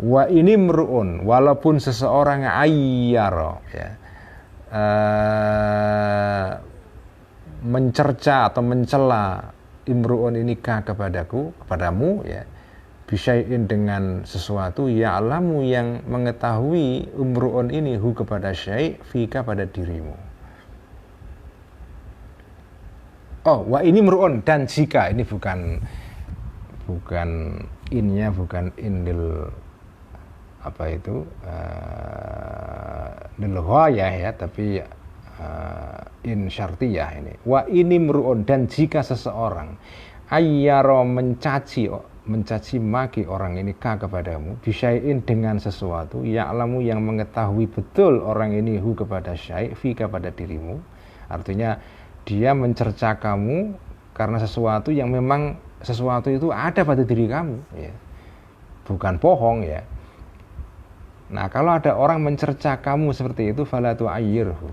Wa ini mru'un, walaupun seseorang ayyara ya, mencerca atau mencela, imru'un ini kepadamu ya, bisyai'in, dengan sesuatu, ya'lamu, yang mengetahui, umru'un ini hu, kepada syai', fika, pada dirimu. Oh, wa ini mru'un, dan jika, ini bukan innya, bukan indil lil ghayah ya, tapi in syartiyah ini. Wa ini mru'un, dan jika seseorang ayyara, mencaci maki orang ini kepadamu, bisyai'in, dengan sesuatu, ya'lamu, yang mengetahui betul orang ini hu, kepada syai', fi, kepada dirimu. Artinya dia mencerca kamu karena sesuatu yang memang sesuatu itu ada pada diri kamu ya. Bukan bohong ya. Nah, kalau ada orang mencerca kamu seperti itu, fala tu'ayyirhu,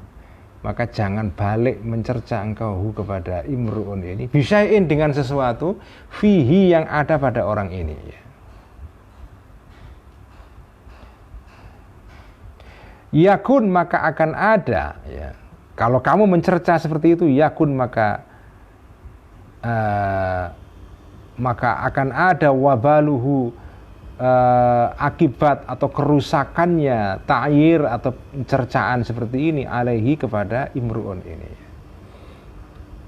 maka jangan balik mencerca engkau hu, kepada imru'un ini, bisyai'in, dengan sesuatu, fihi, yang ada pada orang ini ya. Yakun, maka akan ada ya. Kalau kamu mencerca seperti itu, yakun, maka akan ada wabaluhu, akibat atau kerusakannya, ta'yir atau cercaan seperti ini, alaihi, kepada imru'un ini.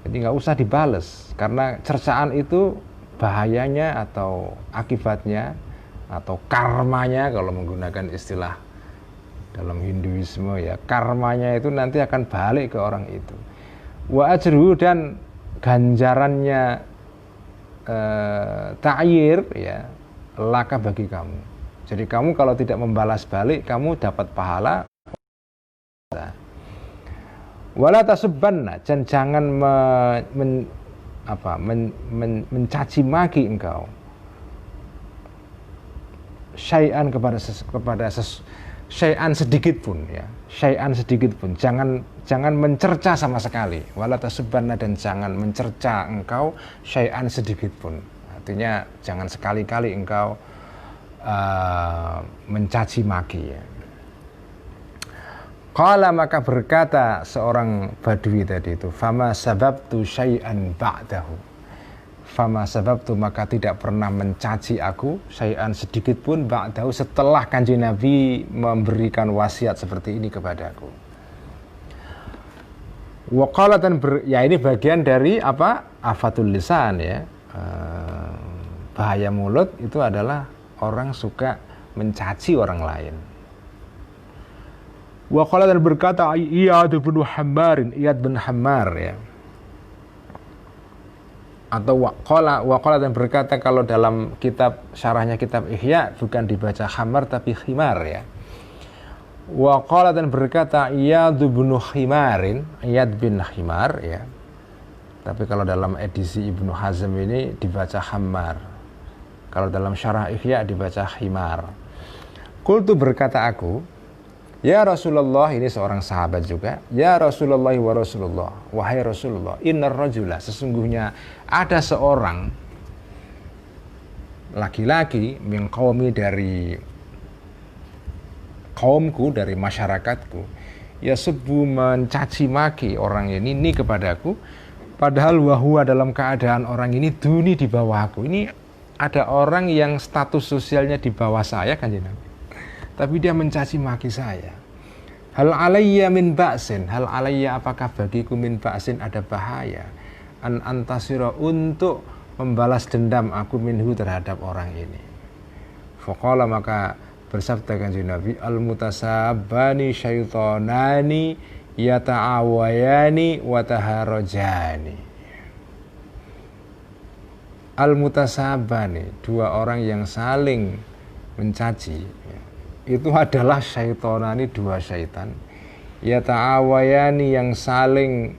Jadi nggak usah dibales, karena cercaan itu bahayanya atau akibatnya atau karmanya, kalau menggunakan istilah dalam Hinduisme ya, karmanya itu nanti akan balik ke orang itu. Wa ajruhu, dan ganjarannya ta'yir ya, laka, bagi kamu. Jadi kamu kalau tidak membalas balik, kamu dapat pahala. Wala tasubbanna, dan jangan mencaci maki engkau syai'an, kepada syai'an sedikit pun ya, syai'an sedikit pun, jangan mencerca sama sekali. Wala tasubbanna, dan jangan mencerca engkau syai'an sedikit pun. Artinya jangan sekali-kali engkau mencaci maki ya. Qala, maka berkata seorang badui tadi itu, fama sababtu syai'an ba'dahu, fama sababtu, maka tidak pernah mencaci aku syai'an sedikit pun, ba'dahu, setelah kanjeng Nabi memberikan wasiat seperti ini kepadaku. Wa qala, dan ya ini bagian dari afatul lisan ya. Bahaya mulut itu adalah orang suka mencaci orang lain. Wa qala, dan berkata Iyad bin Hammar ya. Atau wa qala, dan berkata, kalau dalam kitab syarahnya kitab Ihya bukan dibaca Hammar tapi Khimar ya. Wa qala, dan berkata Iyad bin Himar ya. Tapi kalau dalam edisi Ibnu Hazm ini dibaca Hammar. Kalau dalam syarah Ihya dibaca Himar. Qultu, berkata aku, Ya Rasulullah, ini seorang sahabat juga. Ya Rasulullah wa Rasulullah, wahai Rasulullah, innar rajula, sesungguhnya ada seorang laki-laki min qaumi, dari kaumku, dari masyarakatku, ya sebu, mencaci maki orang ini kepadaku, padahal wahua, dalam keadaan orang ini duni, di bawahku. Ini ada orang yang status sosialnya di bawah saya, Kanjeng Nabi, tapi dia mencaci maki saya. Hal alayya min ba'sin, hal alayya, apakah bagiku min ba'sin, ada bahaya, an antasira, untuk membalas dendam aku minhu, terhadap orang ini. Faqala, maka bersabda Kanjeng Nabi, al mutasabani syaitonani yata'awayani wa taharajani. Al mutasabani, dua orang yang saling mencaci, itu adalah syaitonani, dua syaitan, yata'awayani, yang saling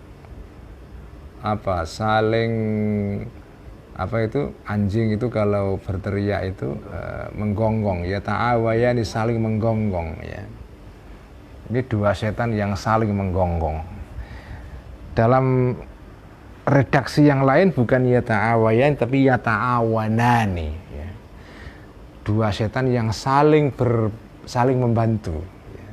itu anjing itu kalau berteriak itu menggonggong, yata'awayani, saling menggonggong, ya. Ini dua setan yang saling menggonggong. Dalam redaksi yang lain bukan yata'awayan tapi yata'awanani, ya. Dua setan yang saling membantu, ya.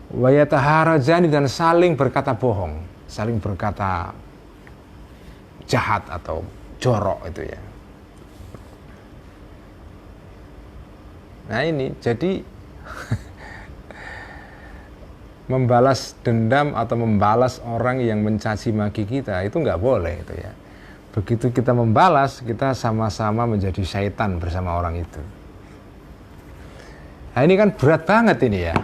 Wa yataharajani, dan saling berkata bohong, saling berkata jahat atau jorok itu, ya. Nah ini jadi membalas dendam atau membalas orang yang mencaci maki kita itu nggak boleh, itu ya. Begitu kita membalas, kita sama-sama menjadi syaitan bersama orang itu. Nah ini kan berat banget ini, ya.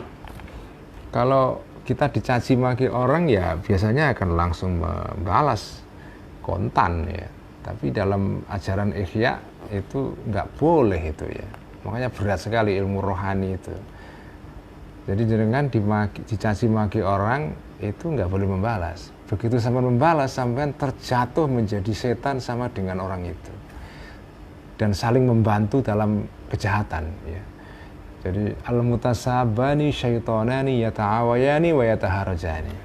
Kalau kita dicaci maki orang, ya biasanya akan langsung membalas kontan, ya. Tapi dalam ajaran Ihya itu nggak boleh itu, ya. Makanya berat sekali ilmu rohani itu. Jadi jangan dicaci maki orang itu nggak boleh membalas. Begitu sampai membalas, sampai terjatuh menjadi setan sama dengan orang itu, dan saling membantu dalam kejahatan, ya. Jadi al mutasabani syaitonani yata'awayani wa yataharajani.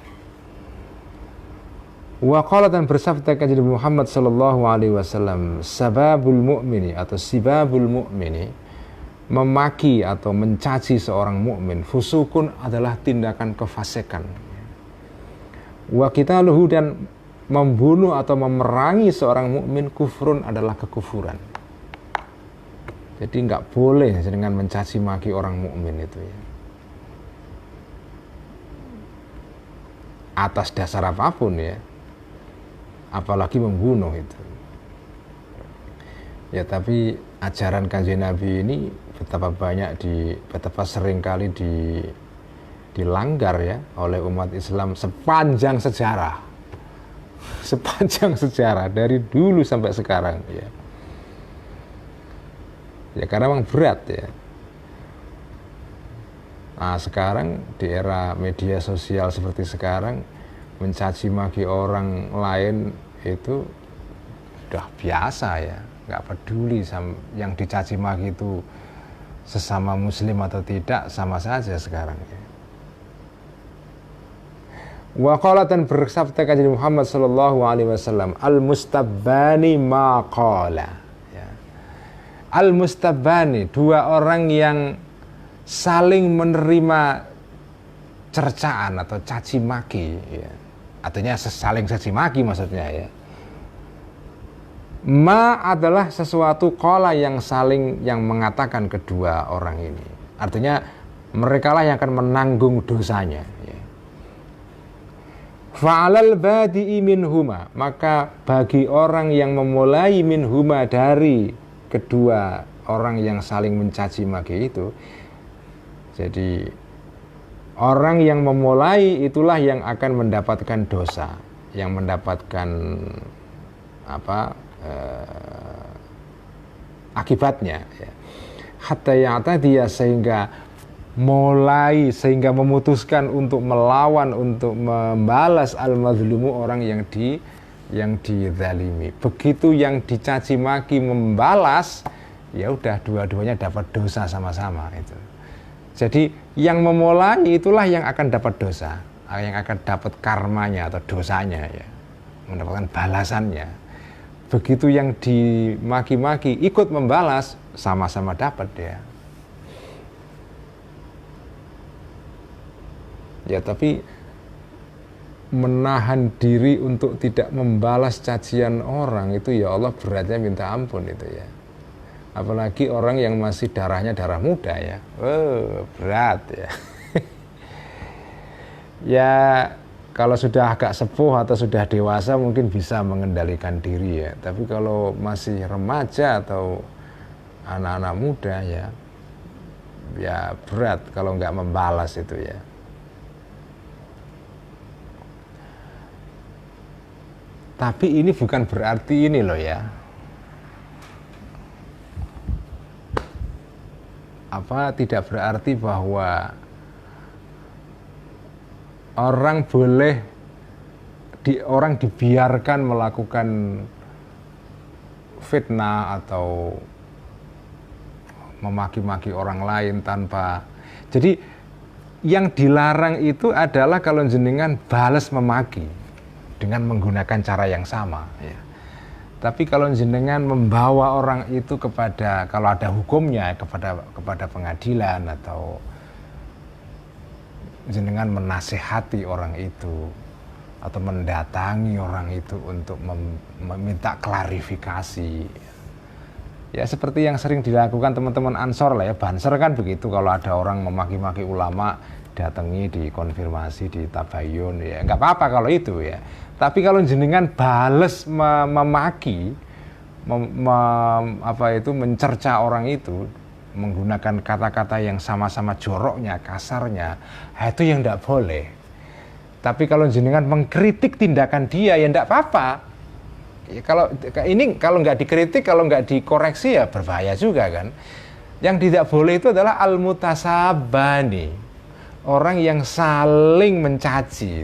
Wa qala, dan bersabda Kanjeng Muhammad sallallahu alaihi wasallam, sababul mu'mini, atau sibabul mu'mini, memaki atau mencaci seorang mukmin, fusukun, adalah tindakan kefasikan. Wa qitaluhu, dan membunuh atau memerangi seorang mukmin, kufrun, adalah kekufuran. Jadi nggak boleh dengan mencaci maki orang mukmin itu, ya. Atas dasar apapun, ya. Apalagi membunuh itu. Ya tapi ajaran Kanjeng Nabi ini betapa sering kali dilanggar, ya, oleh umat Islam sepanjang sejarah. Sepanjang sejarah dari dulu sampai sekarang, ya. Ya karena memang berat, ya. Nah sekarang di era media sosial seperti sekarang, mencaci maki orang lain itu udah biasa, ya. Nggak peduli yang dicaci maki itu sesama muslim atau tidak, sama saja sekarang, ya. Wa qala, dan bersabda Kanjeng Muhammad sallallahu alaihi wasallam, al mustabbani ma qala. Al-mustabani, dua orang yang saling menerima cercaan atau caci maki, ya. Artinya saling caci maki maksudnya, ya. Ma adalah sesuatu qala, yang mengatakan kedua orang ini. Artinya mereka lah yang akan menanggung dosanya, ya. Fa'alal badi'i minhuma, maka bagi orang yang memulai minhuma, dari kedua orang yang saling mencaci maki itu, jadi orang yang memulai itulah yang akan mendapatkan dosa, yang mendapatkan akibatnya, ya. Hatta ya'tadiya, sehingga memutuskan untuk melawan, untuk membalas al-mazlumu, orang yang dizalimi. Begitu yang dicaci maki membalas, ya udah dua-duanya dapat dosa sama-sama itu. Jadi yang memulai itulah yang akan dapat dosa, yang akan dapat karmanya atau dosanya ya, mendapatkan balasannya. Begitu yang dimaki-maki ikut membalas, sama-sama dapat ya. Ya tapi menahan diri untuk tidak membalas cacian orang itu ya Allah beratnya minta ampun itu ya. Apalagi orang yang masih darahnya darah muda ya, berat ya. Ya kalau sudah agak sepuh atau sudah dewasa mungkin bisa mengendalikan diri ya. Tapi kalau masih remaja atau anak-anak muda ya berat kalau nggak membalas itu ya. Tapi ini bukan berarti ini loh ya. Tidak berarti bahwa orang boleh orang dibiarkan melakukan fitnah atau memaki-maki orang lain tanpa. Jadi yang dilarang itu adalah kalau jenengan balas memaki dengan menggunakan cara yang sama ya. Tapi kalau jenengan membawa orang itu kepada, kalau ada hukumnya kepada pengadilan atau jenengan menasehati orang itu atau mendatangi orang itu untuk meminta klarifikasi. Ya seperti yang sering dilakukan teman-teman Ansor lah ya, Banser kan begitu, kalau ada orang memaki-maki ulama datangi dikonfirmasi di tabayun ya, nggak apa-apa kalau itu ya. Tapi kalau jenengan bales memaki, mencerca orang itu menggunakan kata-kata yang sama-sama joroknya, kasarnya, itu yang tidak boleh. Tapi kalau jenengan mengkritik tindakan dia ya tidak apa-apa. Ya, kalau nggak dikritik, kalau nggak dikoreksi ya berbahaya juga kan. Yang tidak boleh itu adalah al-mutasabani, orang yang saling mencaci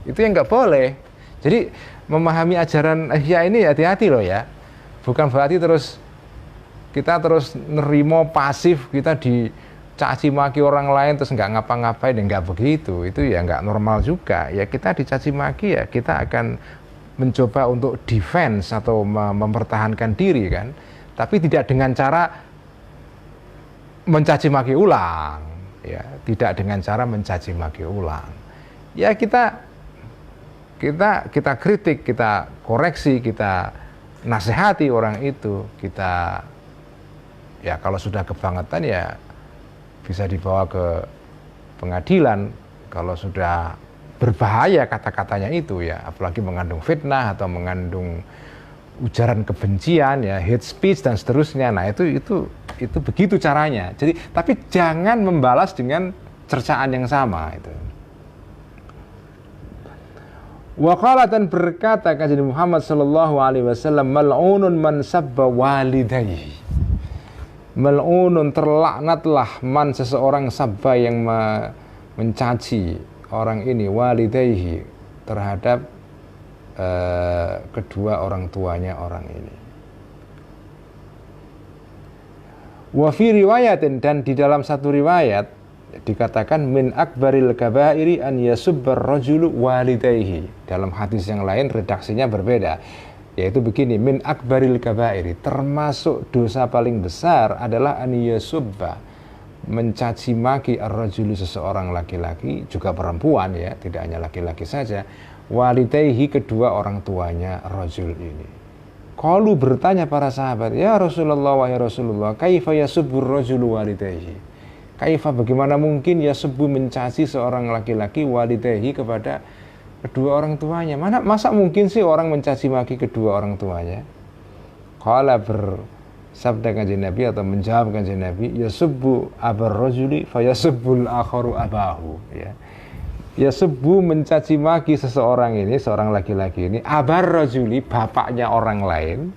itu yang nggak boleh. Jadi memahami ajaran Ihya ini hati-hati loh ya. Bukan berarti kita terus nerimo pasif, kita dicaci maki orang lain terus nggak ngapa-ngapain, nggak begitu. Itu ya nggak normal juga. Ya kita dicaci maki ya kita akan mencoba untuk defense atau mempertahankan diri kan. Tapi tidak dengan cara mencaci maki ulang. Ya, tidak dengan cara mencaci maki ulang. Ya kita kritik, kita koreksi, kita nasihati orang itu, kita ya kalau sudah kebangetan ya bisa dibawa ke pengadilan. Kalau sudah berbahaya kata-katanya itu ya, apalagi mengandung fitnah atau mengandung ujaran kebencian ya, hate speech dan seterusnya. Nah itu begitu caranya. Jadi tapi jangan membalas dengan cercaan yang sama itu. Wa qala, dan berkata kanjeng Muhammad sallallahu alaihi wasallam, mal'unun man sabba walidayhi. Mal'unun, terlaknatlah man, seseorang, sabba yang mencaci orang ini, walidayhi, terhadap kedua orang tuanya orang ini. Wa fi riwayatin, dan di dalam satu riwayat dikatakan min akbaril kabairi an yasubbar rajulu walidayhi. Dalam hadis yang lain redaksinya berbeda, yaitu begini, min akbaril kabairi, termasuk dosa paling besar adalah an yasubba, mencaci maki ar-rajulu, seseorang laki-laki, juga perempuan ya, tidak hanya laki-laki saja, walidayhi, kedua orang tuanya rajul ini. Qalu, bertanya para sahabat, ya Rasulullah, wahai Rasulullah, kaifa yasubbur rajulu walidayhi? Kaifa, bagaimana mungkin yasubbu, mencaci seorang laki-laki, walidayhi, kepada kedua orang tuanya? Masa mungkin sih orang mencaci maki kedua orang tuanya? Qala, bersabda kanjeng Nabi atau menjawab kanjeng Nabi, yasubbu abar rajuli fayasubbul akharu abahu ya. Yasubbu, mencaci maki seseorang ini, seorang laki-laki ini, abar rajuli, bapaknya orang lain,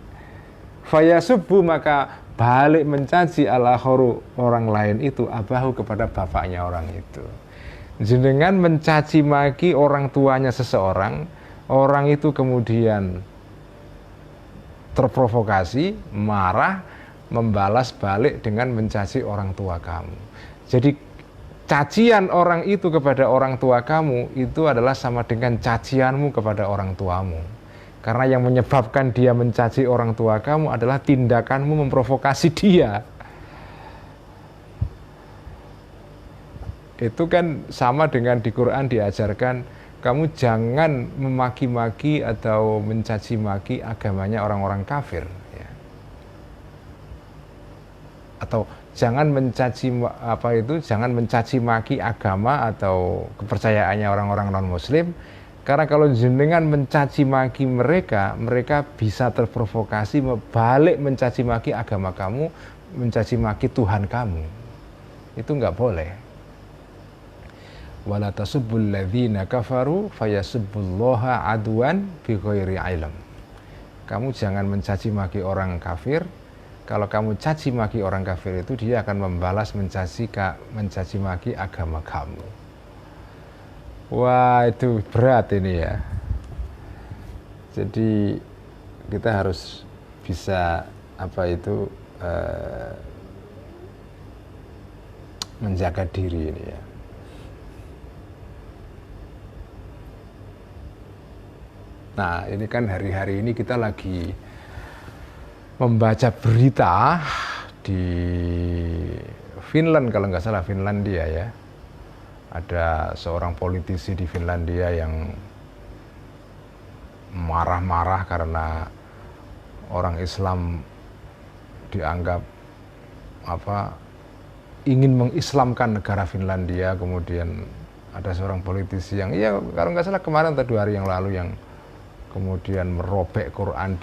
fayasubbu, maka balik mencaci al-akharu, orang lain itu, abahu, kepada bapaknya orang itu. Jenengan mencaci maki orang tuanya seseorang, orang itu kemudian terprovokasi, marah, membalas balik dengan mencaci orang tua kamu. Jadi cacian orang itu kepada orang tua kamu itu adalah sama dengan cacianmu kepada orang tuamu. Karena yang menyebabkan dia mencaci orang tua kamu adalah tindakanmu memprovokasi dia. Itu kan sama dengan di Quran diajarkan, kamu jangan memaki-maki atau mencaci maki agamanya orang-orang kafir, ya. Atau jangan jangan mencaci maki agama atau kepercayaannya orang-orang non-muslim, karena kalau jenengan mencaci maki mereka, mereka bisa terprovokasi balik mencaci maki agama kamu, mencaci maki Tuhan kamu. Itu nggak boleh. Wala tasubbul ladzina kafaru fayasubbullaha adwan bighairi ilm. Kamu jangan mencaci maki orang kafir. Kalau kamu caci maki orang kafir itu, dia akan membalas mencaci maki agama kamu. Wah, itu berat ini ya. Jadi kita harus bisa menjaga diri ini ya. Nah, ini kan hari-hari ini kita lagi membaca berita di Finland, kalau nggak salah Finlandia ya. Ada seorang politisi di Finlandia yang marah-marah karena orang Islam dianggap ingin mengislamkan negara Finlandia. Kemudian ada seorang politisi yang, ya kalau nggak salah kemarin atau 2 hari yang lalu, yang kemudian merobek Quran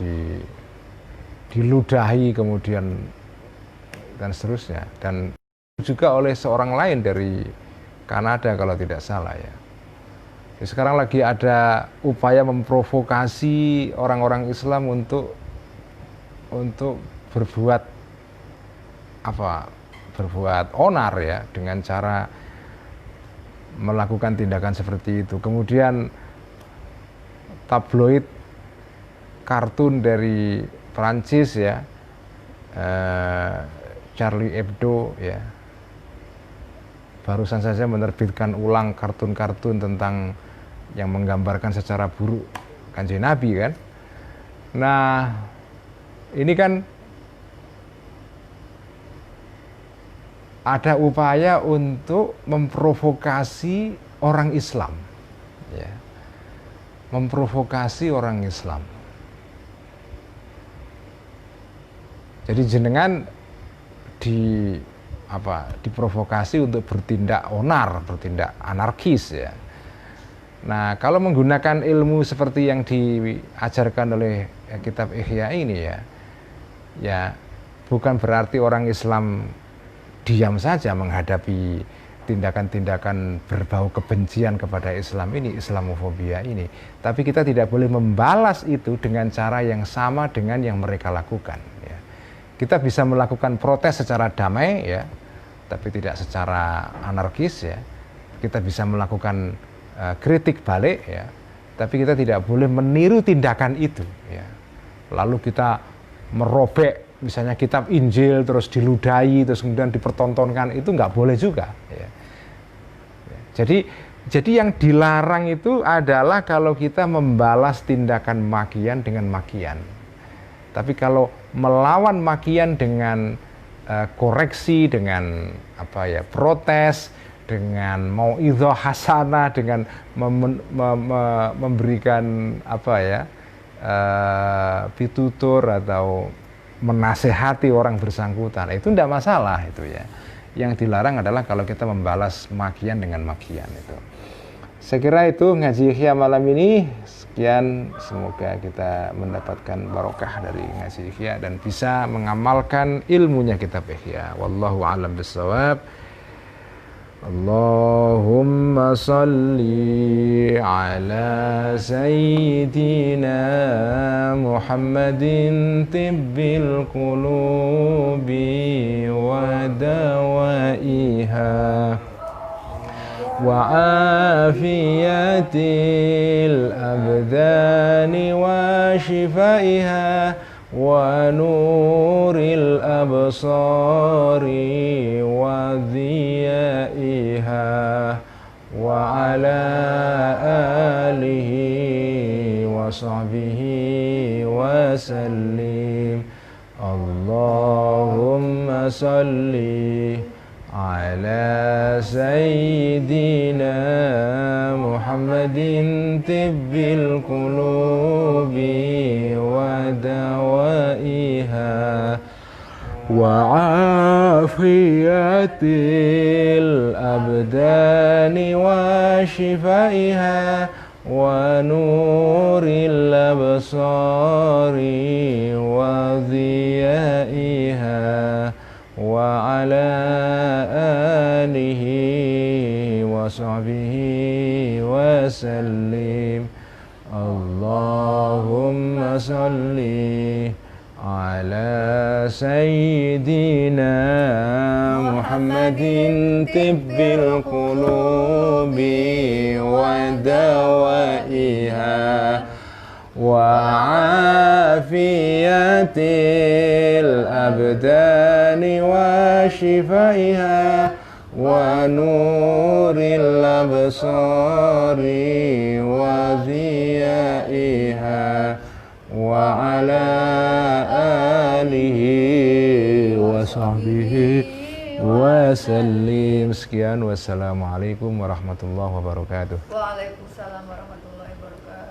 diludahi kemudian dan seterusnya, dan juga oleh seorang lain dari Kanada kalau tidak salah ya. Jadi sekarang lagi ada upaya memprovokasi orang-orang Islam untuk berbuat onar ya, dengan cara melakukan tindakan seperti itu. Kemudian tabloid kartun dari Prancis ya, Charlie Hebdo ya, barusan saja menerbitkan ulang kartun-kartun tentang yang menggambarkan secara buruk Kanjeng Nabi kan. Nah, ini kan ada upaya untuk memprovokasi orang Islam ya. Memprovokasi orang Islam. Jadi jenengan diprovokasi untuk bertindak onar, bertindak anarkis ya. Nah, kalau menggunakan ilmu seperti yang diajarkan oleh kitab Ihya ini ya bukan berarti orang Islam diam saja menghadapi tindakan-tindakan berbau kebencian kepada Islam ini, Islamofobia ini. Tapi kita tidak boleh membalas itu dengan cara yang sama dengan yang mereka lakukan ya. Kita bisa melakukan protes secara damai ya, tapi tidak secara anarkis ya. Kita bisa melakukan kritik balik ya, tapi kita tidak boleh meniru tindakan itu ya. Lalu kita merobek misalnya kitab Injil terus diludahi terus kemudian dipertontonkan, itu nggak boleh juga ya. Jadi yang dilarang itu adalah kalau kita membalas tindakan makian dengan makian. Tapi kalau melawan makian dengan koreksi, dengan protes, dengan mauidhah hasanah, dengan memberikan pitutur atau menasehati orang bersangkutan, itu tidak masalah itu ya. Yang dilarang adalah kalau kita membalas makian dengan makian itu. Saya kira itu ngaji Ihya malam ini. Sekian, semoga kita mendapatkan barokah dari ngaji Ihya dan bisa mengamalkan ilmunya kitab Ihya. Wallahu a'lam bishawab. Allahumma salli ala sayyidina Muhammadin tibbil qulubi wa dawaiha wa afiyatil abdani wa shifaiha ونور الأبصار وضيائها وعلى آله وصحبه وسلم. اللهم صل على سيدنا محمد طب القلوب ودوائها وعافية الأبدان وشفائها ونور الأبصار وضيائها وعلى آله وصحبه وسلم. اللهم صل على سيدنا محمد طب القلوب ودوائها وعافية الأبدان وشفائها ونور الأبصار وضيائها وعلى آله وصحبه wasallim. Sekian, wassalamualaikum warahmatullahi wabarakatuh. Waalaikumsalam warahmatullahi wabarakatuh.